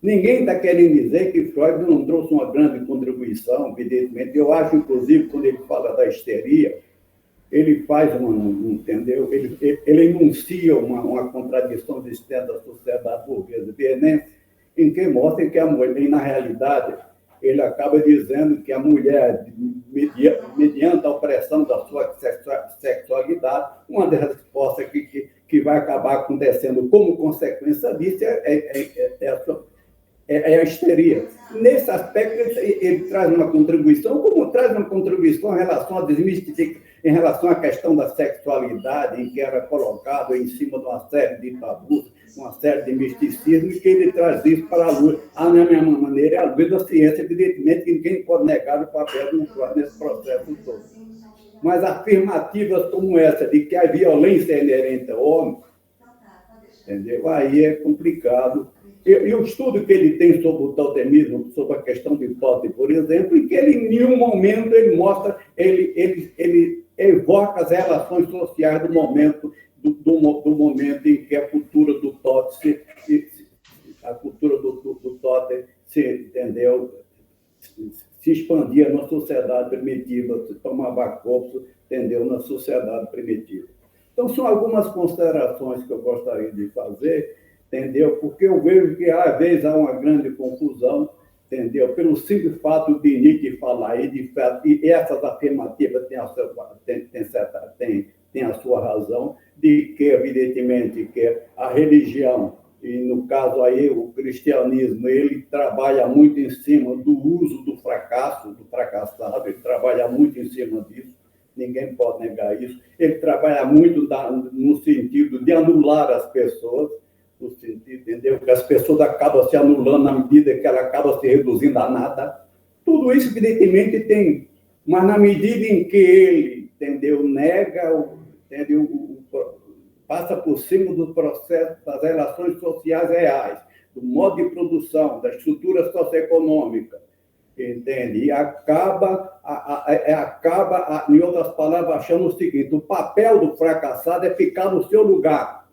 Ninguém está querendo dizer que Freud não trouxe uma grande contribuição, evidentemente. Eu acho, inclusive, quando ele fala da histeria, ele faz entendeu? Ele enuncia uma contradição existente da sociedade burguesa vienense, em que mostra que a mulher, na realidade, ele acaba dizendo que a mulher, mediante a opressão da sua sexualidade, uma das respostas que vai acabar acontecendo como consequência disso é a histeria. Nesse aspecto, ele traz uma contribuição, como traz uma contribuição em relação em relação à questão da sexualidade, em que era colocado em cima de uma série de tabus, uma série de misticismo, e que ele traz isso para a luz. Na minha maneira, a luz da ciência, evidentemente, que ninguém pode negar o papel do Freud nesse processo todo. Mas afirmativas como essa, de que a violência é inerente ao homem, entendeu? Aí é complicado e o estudo que ele tem sobre o totemismo, sobre a questão de totem, por exemplo, em que ele, em nenhum momento, ele mostra, ele evoca as relações sociais do momento, do momento em que a cultura do totem entendeu, se expandia na sociedade primitiva, se tomava corpo, entendeu, na sociedade primitiva. Então, são algumas considerações que eu gostaria de fazer, entendeu? Porque eu vejo que, às vezes, há uma grande confusão, entendeu? Pelo simples fato de Nietzsche falar, e essas afirmativas têm a sua razão, de que, evidentemente, que a religião, e no caso aí o cristianismo, ele trabalha muito em cima do uso do fracasso, do fracassado, ele trabalha muito em cima disso, ninguém pode negar isso. Ele trabalha muito no sentido de anular as pessoas, no sentido, entendeu? Que as pessoas acabam se anulando na medida que ela acaba se reduzindo a nada. Tudo isso, evidentemente, tem, mas na medida em que ele, entendeu, nega, entendeu, passa por cima do processo das relações sociais reais, do modo de produção, da estrutura socioeconômica, entende? E acaba, em outras palavras, achando o seguinte: o papel do fracassado é ficar no seu lugar.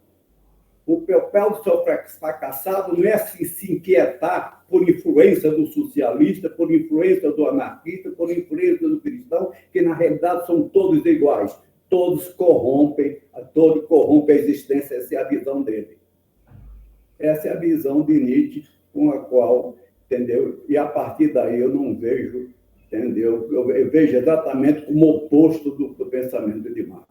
O papel do seu fracassado não é se inquietar por influência do socialista, por influência do anarquista, por influência do cristão, que na realidade são todos iguais. Todos corrompem a existência. Essa é a visão dele. Essa é a visão de Nietzsche, com a qual, entendeu? E a partir daí eu não vejo, entendeu? Eu vejo exatamente como oposto do pensamento de Marx.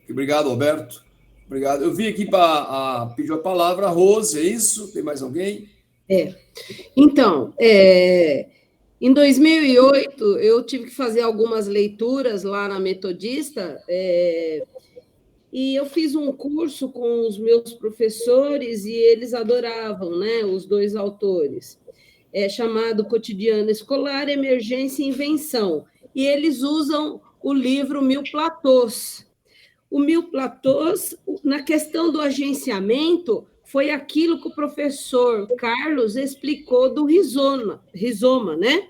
Obrigado, Alberto. Obrigado. Eu vim aqui para pedir a palavra a Rose, é isso? Tem mais alguém? Então, em 2008, eu tive que fazer algumas leituras lá na Metodista, e eu fiz um curso com os meus professores e eles adoravam, né, os dois autores, chamado Cotidiano Escolar, Emergência e Invenção. E eles usam o livro Mil Platôs. O Mil Platôs, na questão do agenciamento, foi aquilo que o professor Carlos explicou do rizoma, né?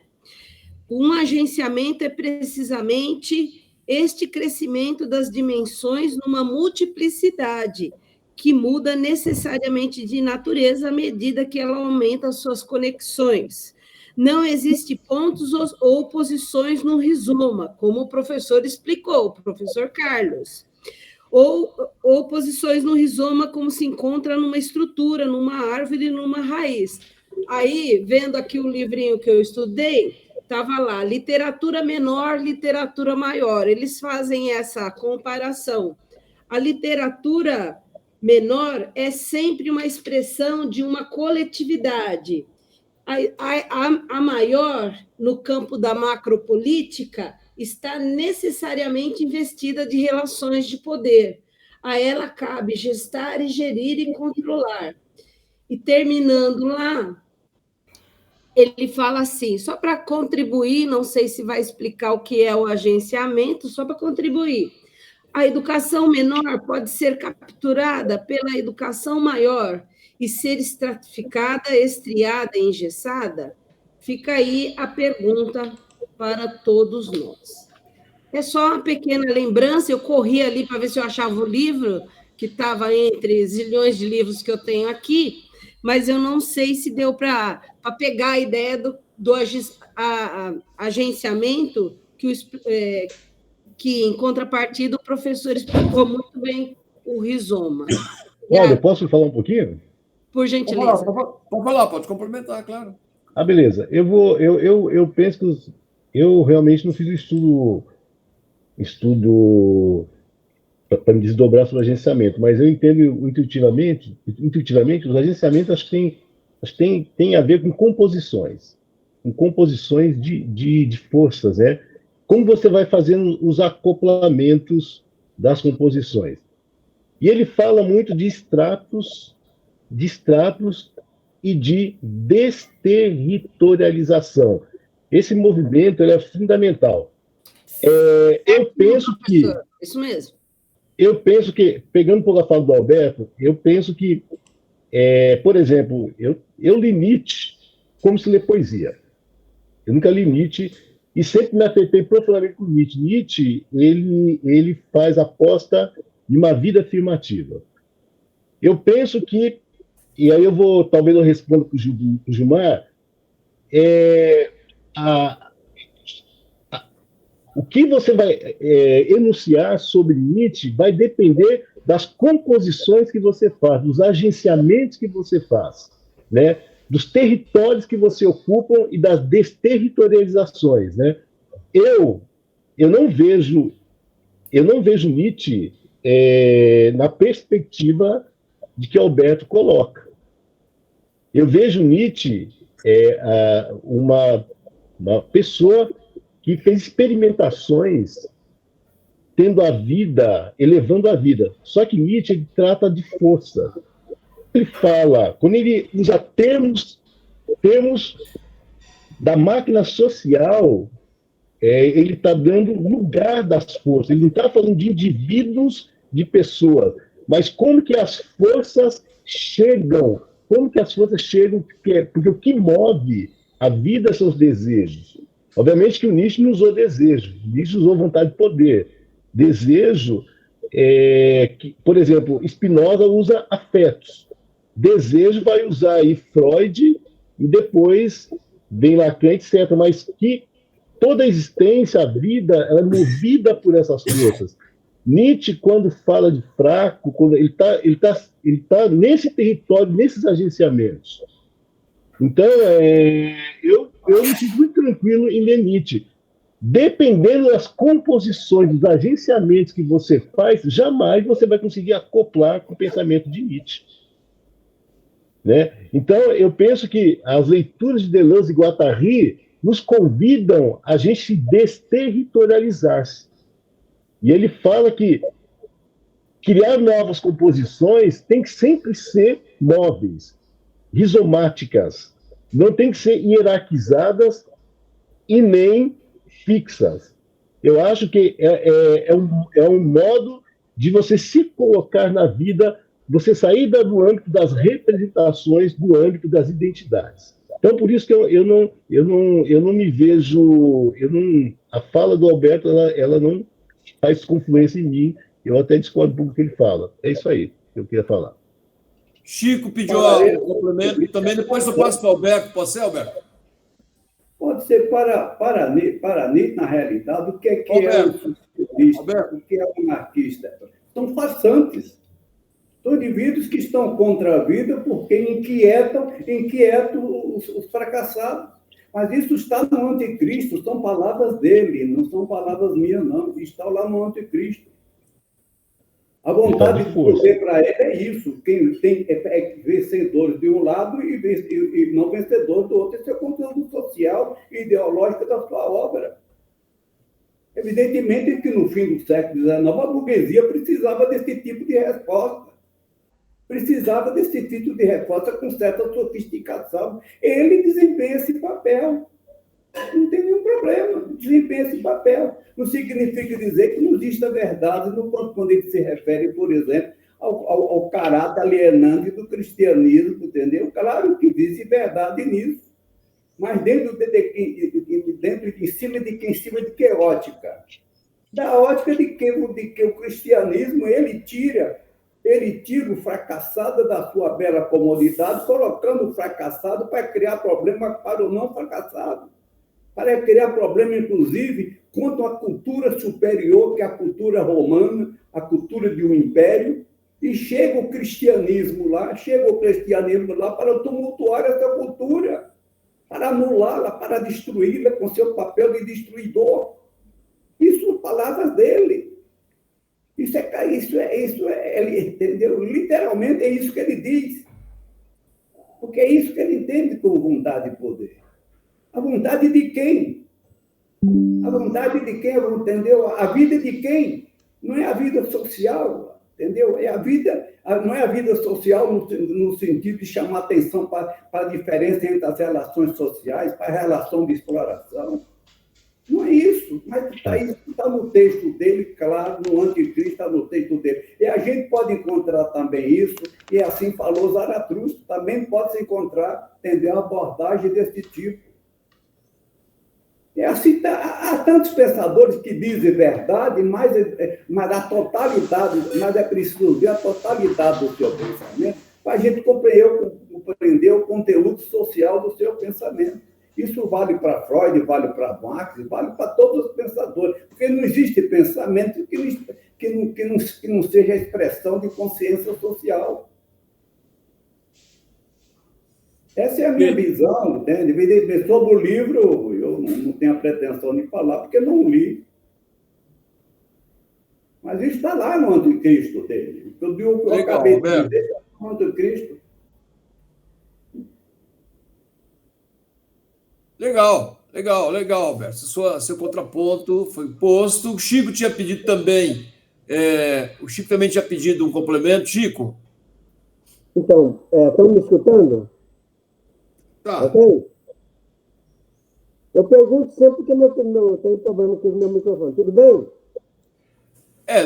Um agenciamento é precisamente este crescimento das dimensões numa multiplicidade que muda necessariamente de natureza à medida que ela aumenta as suas conexões. Não existe pontos ou posições no rizoma, como o professor explicou, o professor Carlos. Ou posições no rizoma como se encontra numa estrutura, numa árvore, numa raiz. Aí, vendo aqui o livrinho que eu estudei, estava lá, literatura menor, literatura maior. Eles fazem essa comparação. A literatura menor é sempre uma expressão de uma coletividade. A maior, no campo da macropolítica, está necessariamente investida de relações de poder. A ela cabe gestar e gerir e controlar. E terminando lá, ele fala assim, só para contribuir, não sei se vai explicar o que é o agenciamento, só para contribuir. A educação menor pode ser capturada pela educação maior e ser estratificada, estriada, engessada? Fica aí a pergunta para todos nós. É só uma pequena lembrança, eu corri ali para ver se eu achava o livro, que estava entre zilhões de livros que eu tenho aqui, mas eu não sei se deu para pegar a ideia do agenciamento, que, em contrapartida, o professor explicou muito bem o rizoma. Olha, posso falar um pouquinho? Por gentileza. Pode falar, pode complementar, claro. Beleza. Eu penso que eu realmente não fiz o estudo para me desdobrar sobre agenciamento, mas eu entendo intuitivamente os agenciamentos acho que tem a ver com composições de forças, né? Como você vai fazendo os acoplamentos das composições. E ele fala muito de estratos e de desterritorialização. Esse movimento ele é fundamental. Eu penso que... Isso mesmo. Eu penso que, pegando um pouco a fala do Alberto, eu penso que por exemplo, eu li Nietzsche como se lê poesia. Eu nunca li Nietzsche e sempre me afetei profundamente com Nietzsche. Nietzsche, ele faz aposta de uma vida afirmativa. Eu penso que, e aí talvez eu responda para o Gilmar, o que você vai enunciar sobre Nietzsche vai depender das composições que você faz, dos agenciamentos que você faz, né? Dos territórios que você ocupa e das desterritorializações, né? Eu não vejo Nietzsche na perspectiva de que Alberto coloca. Eu vejo Nietzsche uma pessoa que fez experimentações tendo a vida, elevando a vida. Só que Nietzsche ele trata de força. Ele fala, quando ele usa termos da máquina social, ele está dando lugar das forças. Ele não está falando de indivíduos, de pessoas, mas como que as forças chegam, porque o que move a vida são os desejos. Obviamente que o Nietzsche não usou desejo, o Nietzsche usou vontade de poder. Desejo, por exemplo, Spinoza usa afetos. Desejo vai usar aí Freud e depois vem Lacan, etc. Mas que toda a existência, a vida, ela é movida por essas forças. Nietzsche, quando fala de fraco, quando ele tá nesse território, nesses agenciamentos. Então, eu me sinto muito tranquilo em ler Nietzsche. Dependendo das composições, dos agenciamentos que você faz, jamais você vai conseguir acoplar com o pensamento de Nietzsche. Né? Então, eu penso que as leituras de Deleuze e Guattari nos convidam a gente desterritorializar-se. E ele fala que criar novas composições tem que sempre ser móveis, rizomáticas, não tem que ser hierarquizadas e nem fixas. Eu acho que é um modo de você se colocar na vida, você sair do âmbito das representações, do âmbito das identidades. Então, por isso que eu não me vejo... a fala do Alberto, ela não faz confluência em mim. Eu até discordo um pouco do que ele fala. É isso aí que eu queria falar. Chico pediu um complemento também. Depois eu passo para o Alberto. Pode ser, Alberto? Pode ser para Nietzsche, na realidade, o que é um socialista, o que é um anarquista? São farsantes. São indivíduos que estão contra a vida porque inquietam os fracassados. Mas isso está no anticristo, são palavras dele, não são palavras minhas, não. Está lá no anticristo. A vontade de poder para ele é isso. Quem tem é vencedor de um lado e não vencedor do outro. Esse é o conteúdo social e ideológico da sua obra. Evidentemente que no fim do século XIX a burguesia precisava desse tipo de resposta. Precisava desse tipo de resposta com certa sofisticação. Ele desempenha esse papel. Não tem nenhum problema, desempenha esse papel. Não significa dizer que não existe a verdade quando ele se refere, por exemplo, ao caráter alienante do cristianismo, entendeu? Claro que existe verdade nisso, mas em cima de que ótica? Da ótica de que o cristianismo ele tira o fracassado da sua bela comodidade, colocando o fracassado para criar problema para o não fracassado. Para criar problema, inclusive, contra a cultura superior, que é a cultura romana, a cultura de um império, e chega o cristianismo lá para tumultuar essa cultura, para anulá-la, para destruí-la com seu papel de destruidor. Isso são palavras dele. Ele entendeu? Literalmente é isso que ele diz. Porque é isso que ele entende como vontade de poder. A vontade de quem? A vontade de quem, entendeu? A vida de quem? Não é a vida social, entendeu? Não é a vida social no sentido de chamar atenção para a diferença entre as relações sociais, para a relação de exploração. Não é isso, mas isso está no texto dele, claro, no Anticristo está no texto dele. E a gente pode encontrar também isso, e assim falou Zaratustra, também pode se encontrar, entender, uma abordagem desse tipo. É assim, há tantos pensadores que dizem verdade, mas a totalidade, mas é preciso ver a totalidade do seu pensamento para a gente compreender o conteúdo social do seu pensamento. Isso vale para Freud, vale para Marx, vale para todos os pensadores, porque não existe pensamento que não seja a expressão de consciência social. Essa é a minha visão, entende? Sobre o livro, eu não tenho a pretensão de falar, porque não li. Mas isso está lá no Anticristo dele. Eu acabei de dizer, no Anticristo. Legal, Alberto. Seu contraponto foi posto. O Chico tinha pedido também. O Chico também tinha pedido um complemento. Chico? Então, estão me escutando? Tá. Ok? Eu pergunto sempre porque eu tenho problema com o meu microfone. Tudo bem?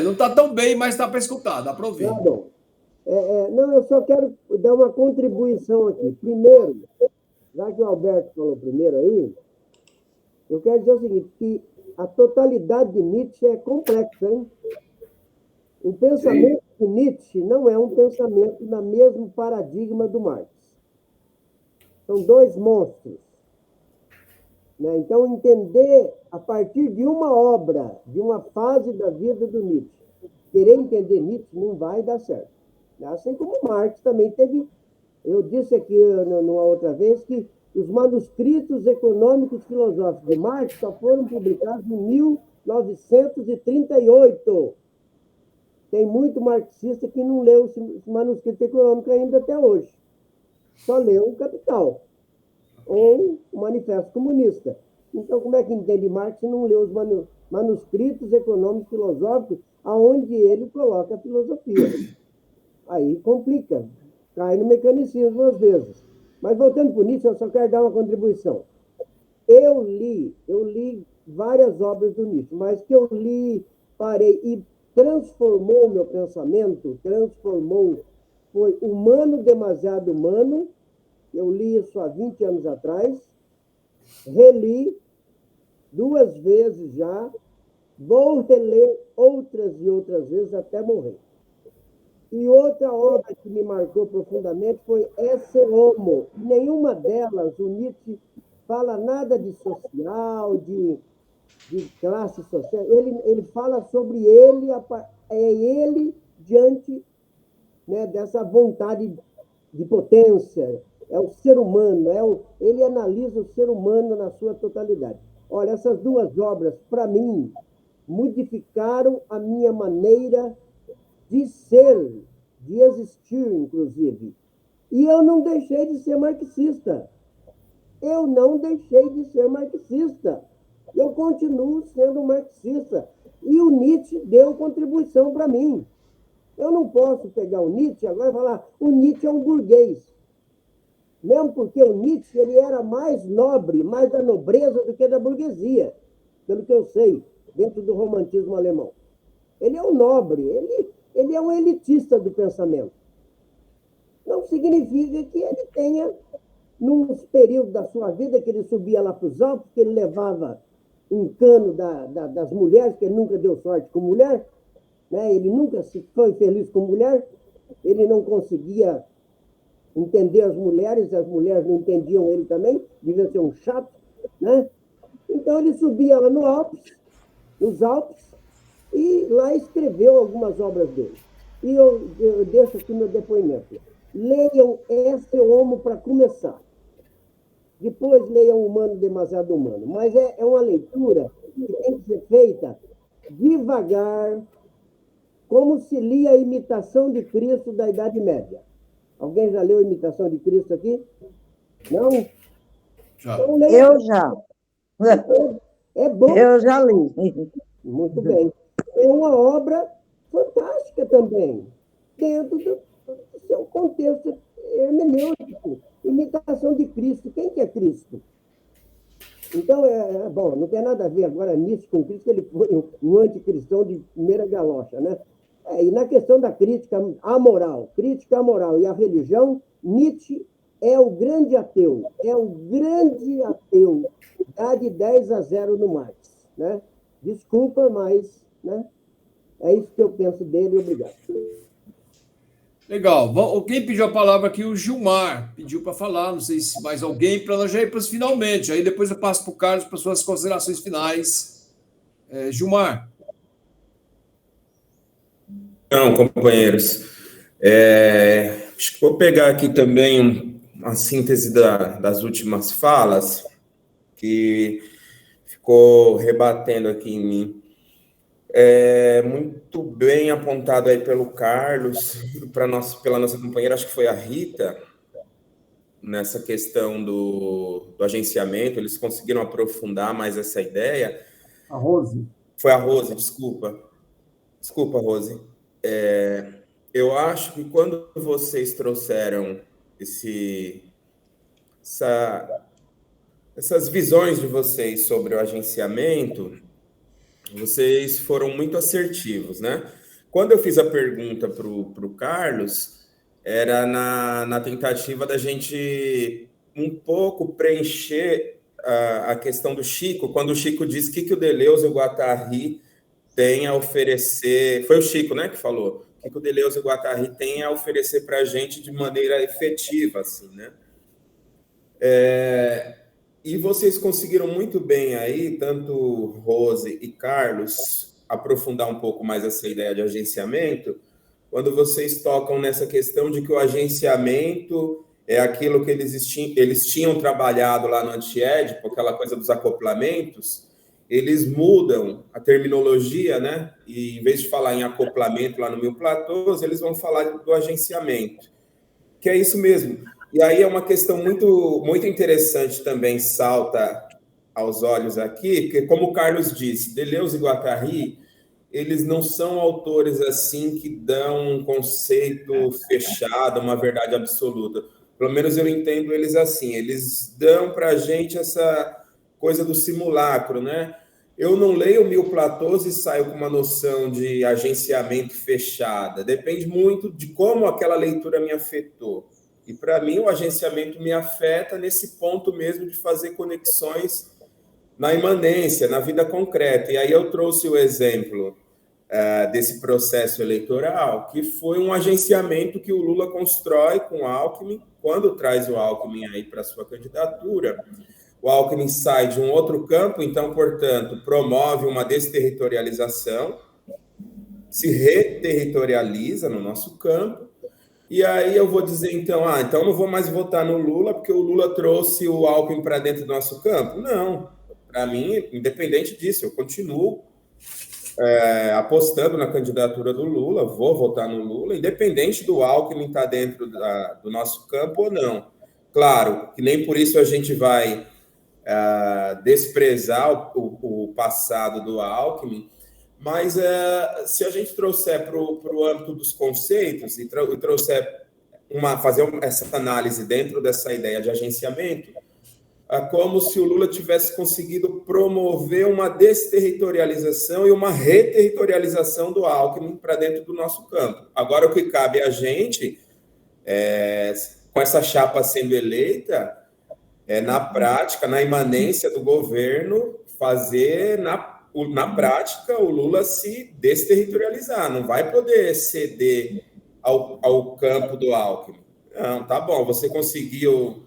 Não está tão bem, mas dá para escutar, dá para ouvir. Tá bom. Não, eu só quero dar uma contribuição aqui. Primeiro, já que o Alberto falou primeiro aí, eu quero dizer o seguinte, que a totalidade de Nietzsche é complexa, hein? O pensamento de Nietzsche não é um pensamento no mesmo paradigma do Marx. São dois monstros. Né? Então, entender a partir de uma obra, de uma fase da vida do Nietzsche, querer entender Nietzsche não vai dar certo. Assim como Marx também teve... Eu disse aqui numa outra vez que os manuscritos econômicos filosóficos de Marx só foram publicados em 1938. Tem muito marxista que não leu esse manuscrito econômico ainda até hoje. Só leu o Capital ou o Manifesto Comunista. Então, como é que entende Marx se não leu os manuscritos econômicos filosóficos aonde ele coloca a filosofia? Aí complica, cai no mecanicismo às vezes. Mas voltando para o Nietzsche, eu só quero dar uma contribuição. Eu li várias obras do Nietzsche, mas que eu li, parei e transformou o meu pensamento, foi Humano Demasiado Humano. Eu li isso há 20 anos atrás, reli 2 vezes já, vou reler outras e outras vezes até morrer. E outra obra que me marcou profundamente foi Esse Homo. Nenhuma delas, o Nietzsche fala nada de social, de classe social. Ele fala sobre ele, ele diante, né, dessa vontade de potência. É o ser humano, ele analisa o ser humano na sua totalidade. Olha, essas 2 obras, para mim, modificaram a minha maneira de ser, de existir, inclusive. E eu não deixei de ser marxista. Eu continuo sendo marxista. E o Nietzsche deu contribuição para mim. Eu não posso pegar o Nietzsche agora e falar o Nietzsche é um burguês. Mesmo porque o Nietzsche ele era mais nobre, mais da nobreza do que da burguesia, pelo que eu sei, dentro do romantismo alemão. Ele é um nobre, ele é um elitista do pensamento. Não significa que ele tenha, num período da sua vida, que ele subia lá para os Alpes, que ele levava um cano das mulheres, que ele nunca deu sorte com mulher, né? Ele nunca foi feliz com mulher, ele não conseguia entender as mulheres não entendiam ele também, devia ser um chato, né? Então ele subia lá nos Alpes, e lá escreveu algumas obras dele. E eu deixo aqui meu depoimento. Leiam Esse Homo para começar. Depois leiam Humano Demasiado Humano. Mas é uma leitura que tem que ser feita devagar, como se lia a Imitação de Cristo da Idade Média. Alguém já leu a Imitação de Cristo aqui? Não? Já. Então, eu já. É bom. Eu já li. Muito bem. É uma obra fantástica também, dentro do seu contexto hermenêutico. Imitação de Cristo. Quem que é Cristo? Então, bom, não tem nada a ver agora Nietzsche com Cristo, ele foi um anticristão de primeira galocha, né? E na questão da crítica à moral e à religião, Nietzsche é o grande ateu, dá de 10-0 no Marx, né? Desculpa, mas, né? É isso que eu penso dele, obrigado. Legal. Quem pediu a palavra aqui? O Gilmar pediu para falar, não sei se mais alguém, para nós já ir para os finalmente. Aí depois eu passo para o Carlos para suas considerações finais. Gilmar. Não, companheiros. Acho que vou pegar aqui também uma síntese das últimas falas, que ficou rebatendo aqui em mim. Muito bem apontado aí pelo Carlos, pela nossa companheira, acho que foi a Rita, nessa questão do agenciamento, eles conseguiram aprofundar mais essa ideia. A Rose. Foi a Rose, desculpa. Desculpa, Rose. Eu acho que quando vocês trouxeram essas visões de vocês sobre o agenciamento, vocês foram muito assertivos, né? Quando eu fiz a pergunta para o Carlos, era na tentativa da gente um pouco preencher a questão do Chico, quando o Chico diz que o Deleuze e o Guattari têm a oferecer... Foi o Chico, né, que falou? O que o Deleuze e o Guattari têm a oferecer para a gente de maneira efetiva, assim, né? E vocês conseguiram muito bem aí, tanto Rose e Carlos, aprofundar um pouco mais essa ideia de agenciamento, quando vocês tocam nessa questão de que o agenciamento é aquilo que eles tinham trabalhado lá no Antiédipo, aquela coisa dos acoplamentos, eles mudam a terminologia, né? E em vez de falar em acoplamento lá no Mil Platôs, eles vão falar do agenciamento, que é isso mesmo. E aí é uma questão muito, muito interessante também, salta aos olhos aqui, porque, como o Carlos disse, Deleuze e Guattari, eles não são autores assim que dão um conceito fechado, uma verdade absoluta. Pelo menos eu entendo eles assim, eles dão para a gente essa coisa do simulacro, né? Eu não leio Mil Platôs e saio com uma noção de agenciamento fechada. Depende muito de como aquela leitura me afetou. E, para mim, o agenciamento me afeta nesse ponto mesmo de fazer conexões na imanência, na vida concreta. E aí eu trouxe o exemplo desse processo eleitoral, que foi um agenciamento que o Lula constrói com o Alckmin, quando traz o Alckmin aí para sua candidatura. O Alckmin sai de um outro campo, então, portanto, promove uma desterritorialização, se reterritorializa no nosso campo. E aí eu vou dizer, então não vou mais votar no Lula, porque o Lula trouxe o Alckmin para dentro do nosso campo? Não. Para mim, independente disso, eu continuo apostando na candidatura do Lula, vou votar no Lula, independente do Alckmin estar dentro do nosso campo ou não. Claro, que nem por isso a gente vai desprezar o passado do Alckmin, mas se a gente trouxer para o âmbito dos conceitos e trouxer fazer essa análise dentro dessa ideia de agenciamento, como se o Lula tivesse conseguido promover uma desterritorialização e uma reterritorialização do Alckmin para dentro do nosso campo. Agora, o que cabe a gente, com essa chapa sendo eleita, na prática, na imanência do governo, fazer na prática, o Lula se desterritorializar, não vai poder ceder ao campo do Alckmin. Não, tá bom, você conseguiu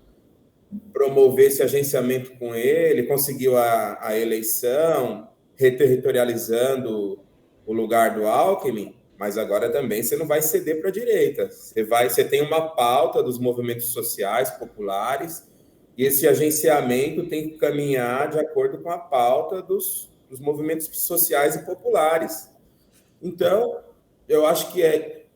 promover esse agenciamento com ele, conseguiu a eleição, reterritorializando o lugar do Alckmin, mas agora também você não vai ceder para a direita. Você tem uma pauta dos movimentos sociais, populares, e esse agenciamento tem que caminhar de acordo com a pauta dos movimentos sociais e populares. Então, eu acho que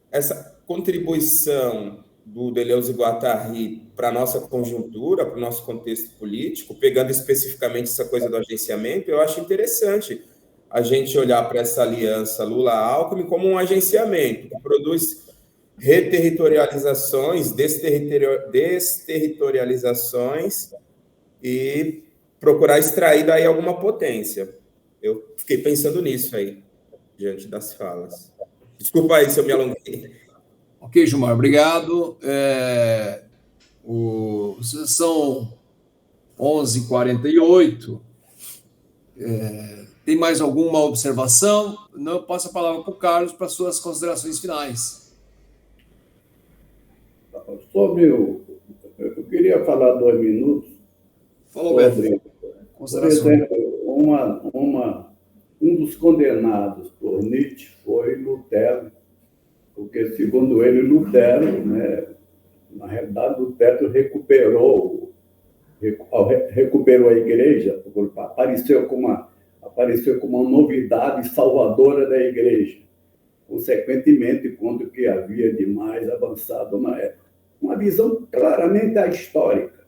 essa contribuição do Deleuze e Guattari para a nossa conjuntura, para o nosso contexto político, pegando especificamente essa coisa do agenciamento, eu acho interessante a gente olhar para essa aliança Lula-Alckmin como um agenciamento que produz reterritorializações, desterritorializações e procurar extrair daí alguma potência. Eu fiquei pensando nisso aí, diante das falas. Desculpa aí se eu me alonguei. Ok, Gilmar, obrigado. São 11h48. Tem mais alguma observação? Não, eu passo a palavra para o Carlos para suas considerações finais. Eu queria falar 2 minutos. Fala, Alberto. Por exemplo, um dos condenados por Nietzsche foi Lutero, porque, segundo ele, Lutero, né, na realidade, Lutero recuperou a igreja, apareceu como uma novidade salvadora da igreja, consequentemente, contra o que havia de mais avançado na época. Uma visão claramente histórica.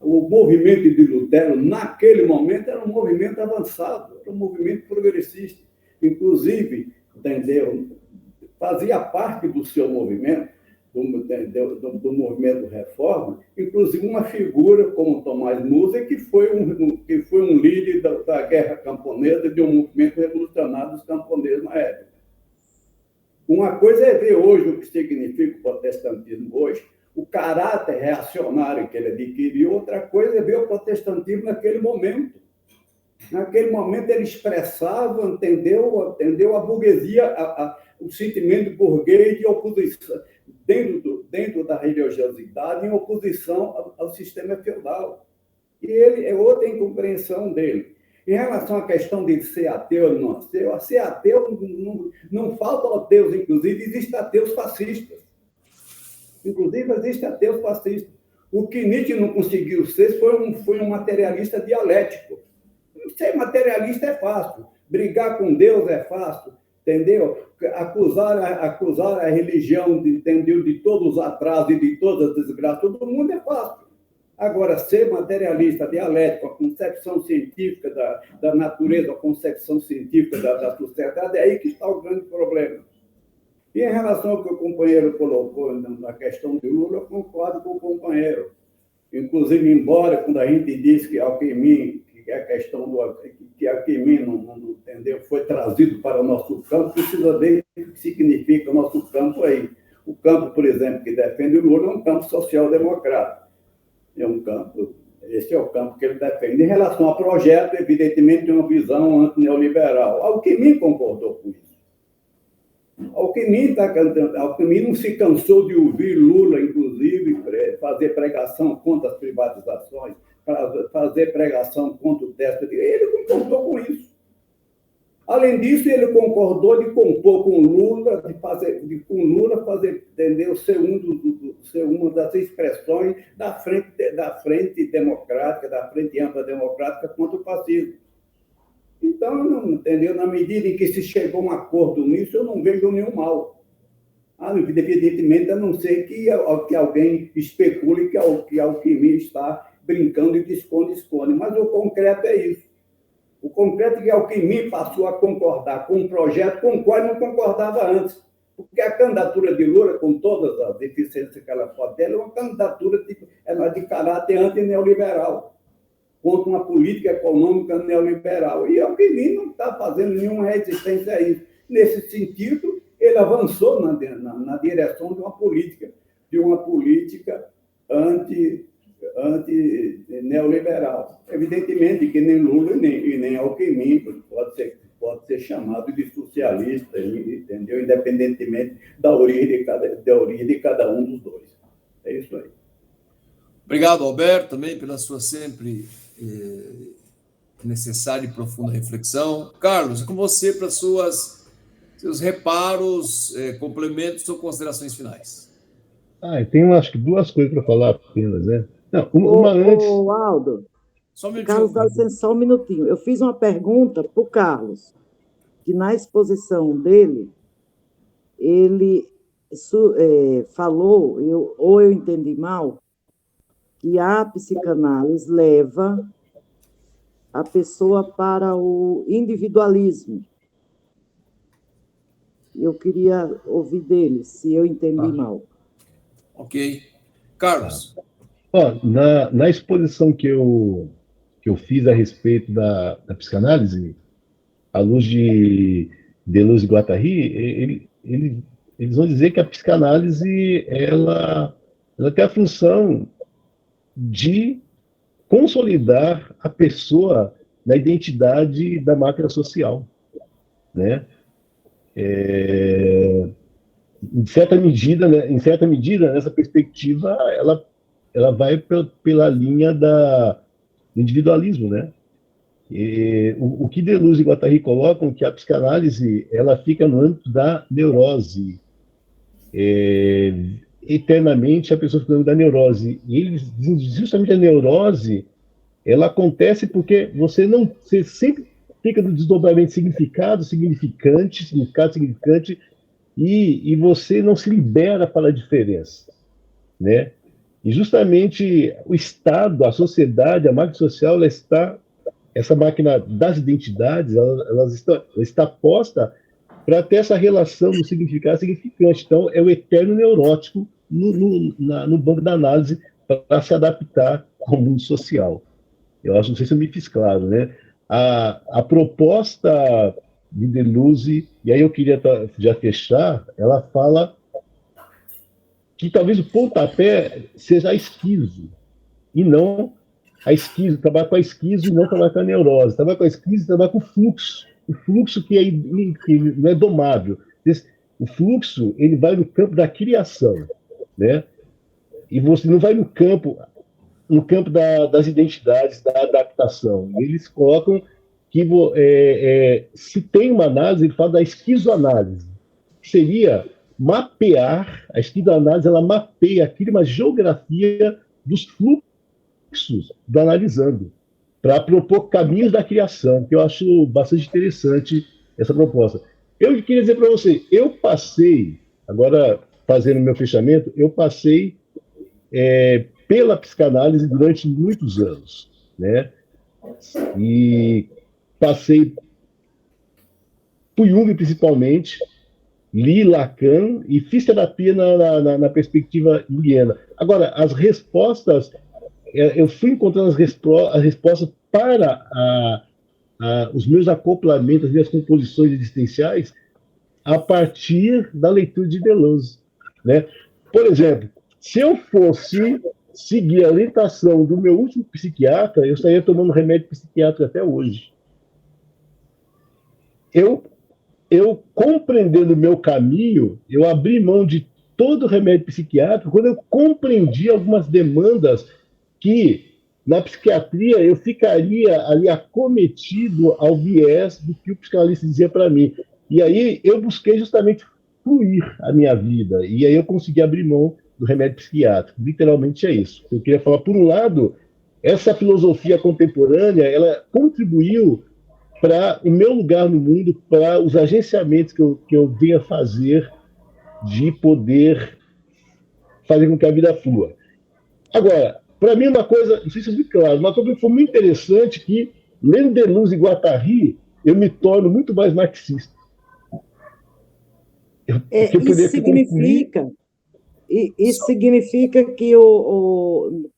O movimento de Lutero, naquele momento, era um movimento avançado, era um movimento progressista. Inclusive, entendeu, fazia parte do seu movimento, do movimento Reforma, inclusive uma figura como Tomás Musa, que foi um líder da guerra camponesa, de um movimento revolucionário dos camponeses na época. Uma coisa é ver hoje o que significa o protestantismo hoje, o caráter reacionário que ele adquiriu, outra coisa é ver o protestantismo naquele momento. Naquele momento ele expressava, entendeu a burguesia, o sentimento burguês de oposição, dentro da religiosidade, em oposição ao sistema feudal. E ele é outra incompreensão dele. Em relação à questão de ser ateu ou não ser ateu, não falta ateus, inclusive existem ateus fascistas. Inclusive, existem ateus fascistas. O que Nietzsche não conseguiu ser foi um materialista dialético. Ser materialista é fácil. Brigar com Deus é fácil. Entendeu? Acusar a religião de todos os atrasos e de todas as desgraças do mundo é fácil. Agora, ser materialista, dialético, a concepção científica da natureza, a concepção científica da sociedade, é aí que está o grande problema. E em relação ao que o companheiro colocou na questão de Lula, eu concordo com o companheiro. Inclusive, embora quando a gente diz que Alckmin, que a questão que Alckmin não entendeu, foi trazido para o nosso campo, precisa ver o que significa o nosso campo aí. O campo, por exemplo, que defende o Lula é um campo social-democrata. Esse é o campo que ele defende. Em relação ao projeto, evidentemente, tem uma visão antineoliberal. Alckmin concordou com isso. Alckmin não se cansou de ouvir Lula, inclusive, fazer pregação contra as privatizações, fazer pregação contra o teto. Ele concordou com isso. Além disso, ele concordou de compor com Lula, entendeu, ser uma das expressões da frente democrática, da frente ampla democrática contra o fascismo. Então, entendeu? Na medida em que se chegou a um acordo nisso, eu não vejo nenhum mal. Evidentemente, a não ser que alguém especule que Alckmin está brincando e de esconde-esconde. Mas o concreto é isso. O concreto é que Alckmin passou a concordar com um projeto com o qual não concordava antes. Porque a candidatura de Lula, com todas as deficiências que ela pode ter, é uma candidatura de caráter antineoliberal, contra uma política econômica neoliberal. E Alckmin não está fazendo nenhuma resistência a isso. Nesse sentido, ele avançou na direção de uma política anti-neoliberal. Evidentemente que nem Lula e nem Alckmin pode ser chamado de socialista, entendeu? Independentemente da origem de cada um dos dois. É isso aí. Obrigado, Alberto, também pela sua sempre necessária e profunda reflexão. Carlos, é com você para seus reparos, complementos ou considerações finais. Eu tenho, acho que, 2 coisas para falar apenas, né? Não, uma antes... Aldo, só um Carlos, dá licença, só um minutinho. Eu fiz uma pergunta para o Carlos, que na exposição dele, ele falou, ou eu entendi mal, que a psicanálise leva a pessoa para o individualismo. Eu queria ouvir dele, se eu entendi mal. Ok. Carlos. Na exposição que eu que eu fiz a respeito da psicanálise, à luz de Deleuze e Guattari, eles vão dizer que a psicanálise ela tem a função de consolidar a pessoa na identidade da máquina social, né? Em certa medida, nessa perspectiva, ela vai pela linha do individualismo, né? O que Deleuze e Guattari colocam que a psicanálise ela fica no âmbito da neurose. Eternamente a pessoa fica no âmbito da neurose. E eles dizem justamente a neurose ela acontece porque você sempre fica no desdobramento significado, significante, e você não se libera para a diferença, né? E justamente o Estado, a sociedade, a máquina social, essa máquina das identidades, ela está posta para ter essa relação do significado significante. Então, é o eterno neurótico no banco da análise para se adaptar ao mundo social. Eu acho, não sei se eu me fiz claro, né? A proposta de Deleuze, e aí eu queria já fechar, ela fala que talvez o pontapé seja a esquizo, e não a esquizo, trabalhar com a esquizo e não trabalhar com a neurose. Trabalhar com a esquizo e trabalhar com o fluxo que não é domável. O fluxo, ele vai no campo da criação, né? E você não vai no campo das identidades, da adaptação. Eles colocam que se tem uma análise, ele fala da esquizoanálise, que seria mapear, a esquizoanálise, ela mapeia, cria uma geografia dos fluxos do analisando, para propor caminhos da criação, que eu acho bastante interessante essa proposta. Eu queria dizer para você, eu passei, agora fazendo meu fechamento, eu passei pela psicanálise durante muitos anos, né? E passei por Jung, principalmente, li Lacan e fiz terapia na perspectiva junguiana. Agora, as respostas, eu fui encontrando as respostas para os meus acoplamentos, as minhas composições existenciais, a partir da leitura de Deleuze, né? Por exemplo, se eu fosse seguir a orientação do meu último psiquiatra, eu estaria tomando remédio psiquiátrico até hoje. Eu compreendendo o meu caminho, eu abri mão de todo o remédio psiquiátrico quando eu compreendi algumas demandas que, na psiquiatria, eu ficaria ali acometido ao viés do que o psicanalista dizia para mim. E aí eu busquei justamente fluir a minha vida, e aí eu consegui abrir mão do remédio psiquiátrico. Literalmente é isso. Eu queria falar, por um lado, essa filosofia contemporânea, ela contribuiu para o meu lugar no mundo, para os agenciamentos que eu venho a fazer de poder fazer com que a vida flua. Agora, para mim, uma coisa, não sei se eu fui claro, uma coisa que foi muito interessante que, lendo Deleuze e Guattari, eu me torno muito mais marxista. Isso significa que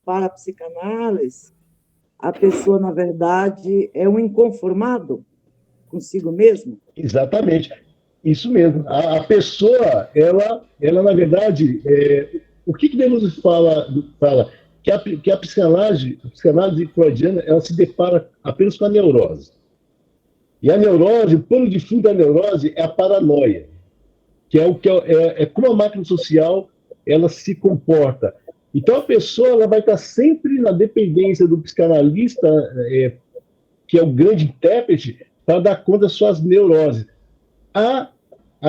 para a psicanálise, a pessoa, na verdade, é um inconformado consigo mesmo? Exatamente. Isso mesmo. A pessoa, ela na verdade, o que Deleuze fala que a psicanálise freudiana, ela se depara apenas com a neurose. E a neurose, o pano de fundo da neurose é a paranoia, que é como a máquina social ela se comporta. Então, a pessoa ela vai estar sempre na dependência do psicanalista, que é o grande intérprete, para dar conta das suas neuroses. A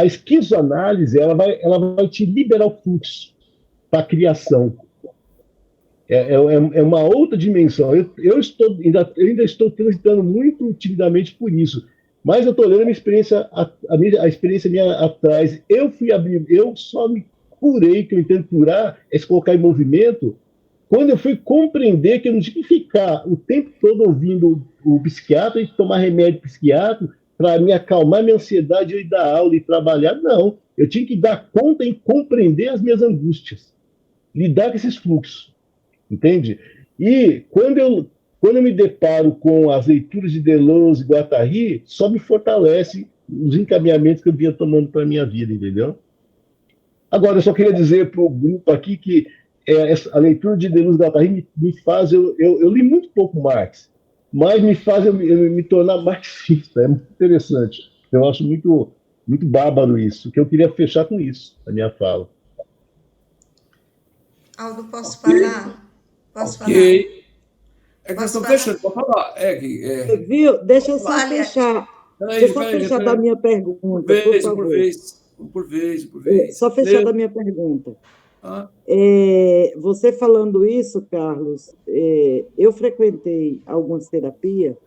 esquizoanálise ela vai te liberar o fluxo para a criação. É uma outra dimensão. Eu ainda estou transitando muito timidamente por isso, mas eu estou lendo a experiência minha atrás. Eu só me curei, que eu entendo curar, é se colocar em movimento, quando eu fui compreender que eu não tinha que ficar o tempo todo ouvindo o psiquiatra e tomar remédio psiquiátrico para me acalmar minha ansiedade e ir dar aula e trabalhar. Não, eu tinha que dar conta e compreender as minhas angústias, lidar com esses fluxos, entende? E quando eu quando eu me deparo com as leituras de Deleuze e Guattari, só me fortalece os encaminhamentos que eu vinha tomando para a minha vida, entendeu? Agora, eu só queria dizer para o grupo aqui que a leitura de Deleuze e Guattari me faz... Eu li muito pouco Marx, mas me faz eu me tornar marxista. É muito interessante. Eu acho muito, muito bárbaro isso, que eu queria fechar com isso, a minha fala. Aldo, posso falar? Posso falar? É que nós estamos fechando, pode falar. Viu? Deixa eu só fechar. Deixa eu só fechar da minha pergunta, por favor. Por vez. Só fechar da minha pergunta. Você falando isso, Carlos, eu frequentei algumas terapias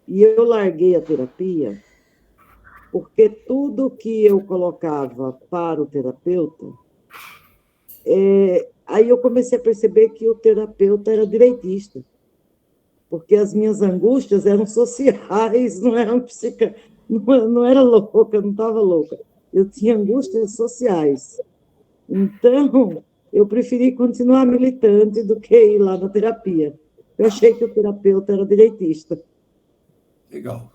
e eu larguei a terapia porque tudo que eu colocava para o terapeuta, aí eu comecei a perceber que o terapeuta era direitista, porque as minhas angústias eram sociais, não eram não era louca, não estava louca. Eu tinha angústias sociais. Então, eu preferi continuar militante do que ir lá na terapia. Eu achei que o terapeuta era direitista. Legal.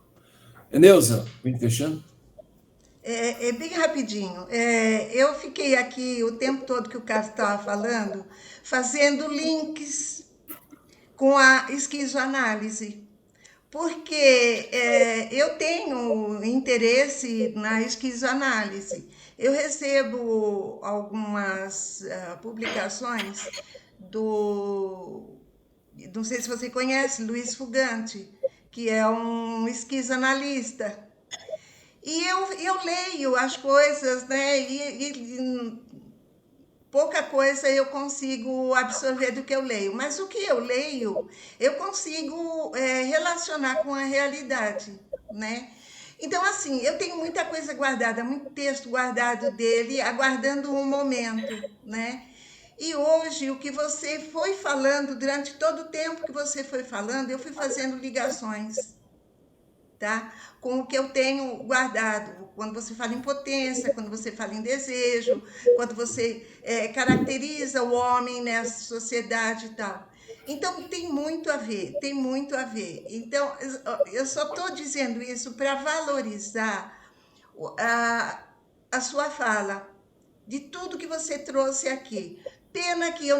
Neuza, vem fechando? Bem rapidinho. Eu fiquei aqui o tempo todo que o Carlos estava falando, fazendo links com a esquizoanálise, porque eu tenho interesse na esquizoanálise. Eu recebo algumas publicações não sei se você conhece, Luiz Fugante, que é um esquizoanalista. E eu leio as coisas, né? E pouca coisa eu consigo absorver do que eu leio, mas o que eu leio, eu consigo relacionar com a realidade, né? Então, assim, eu tenho muita coisa guardada, muito texto guardado dele, aguardando um momento, né? E hoje, o que você foi falando, durante todo o tempo que você foi falando, eu fui fazendo ligações, tá? Com o que eu tenho guardado. Quando você fala em potência, quando você fala em desejo, quando você caracteriza o homem nessa sociedade e tal. Então, tem muito a ver, tem muito a ver. Então, eu só estou dizendo isso para valorizar a sua fala, de tudo que você trouxe aqui. Pena que eu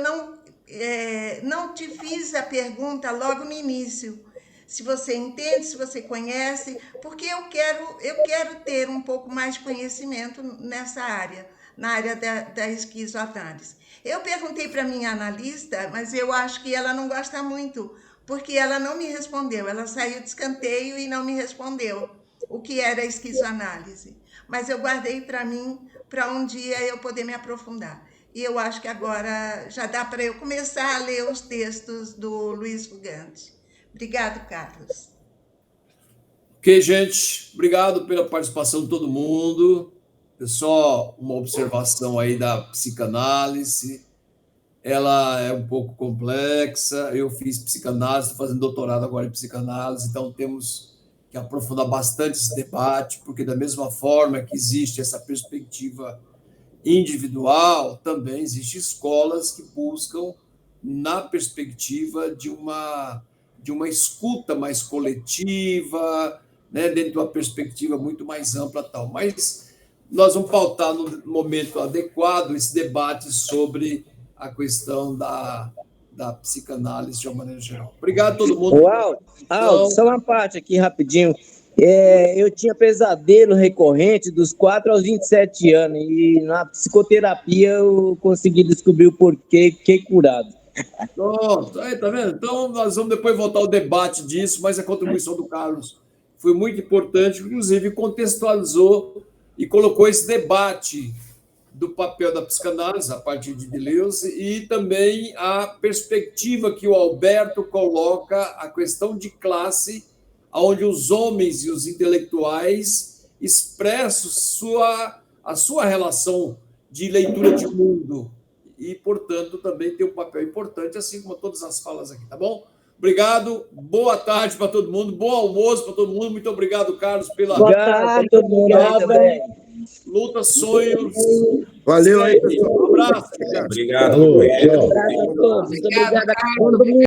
não te fiz a pergunta logo no início, se você entende, se você conhece, porque eu quero ter um pouco mais de conhecimento nessa área, na área da esquizoanálise. Eu perguntei para a minha analista, mas eu acho que ela não gosta muito, porque ela não me respondeu, ela saiu de escanteio e não me respondeu o que era a esquizoanálise. Mas eu guardei para mim, para um dia eu poder me aprofundar. E eu acho que agora já dá para eu começar a ler os textos do Luiz Fugante. Obrigado, Carlos. Ok, gente. Obrigado pela participação de todo mundo. É só uma observação aí da psicanálise. Ela é um pouco complexa. Eu fiz psicanálise, estou fazendo doutorado agora em psicanálise, então temos que aprofundar bastante esse debate, porque da mesma forma que existe essa perspectiva individual, também existem escolas que buscam na perspectiva de uma escuta mais coletiva, né, dentro de uma perspectiva muito mais ampla tal. Mas nós vamos pautar no momento adequado esse debate sobre a questão da psicanálise de uma maneira geral. Obrigado a todo mundo. Uau, só uma parte aqui rapidinho. Eu tinha pesadelo recorrente dos 4 aos 27 anos e na psicoterapia eu consegui descobrir o porquê, fiquei curado. Pronto, aí, tá vendo? Então, nós vamos depois voltar ao debate disso, mas a contribuição do Carlos foi muito importante, inclusive contextualizou e colocou esse debate do papel da psicanálise a partir de Deleuze e também a perspectiva que o Alberto coloca, a questão de classe, onde os homens e os intelectuais expressam a sua relação de leitura de mundo e, portanto, também tem um papel importante, assim como todas as falas aqui, tá bom? Obrigado, boa tarde para todo mundo, bom almoço para todo mundo, muito obrigado, Carlos, pela... Boa tarde, todo mundo aí também. Luta, sonhos. Valeu aí, pessoal. Um abraço. Obrigado. Alô, tchau. Um abraço a todos. Muito obrigado a cada um.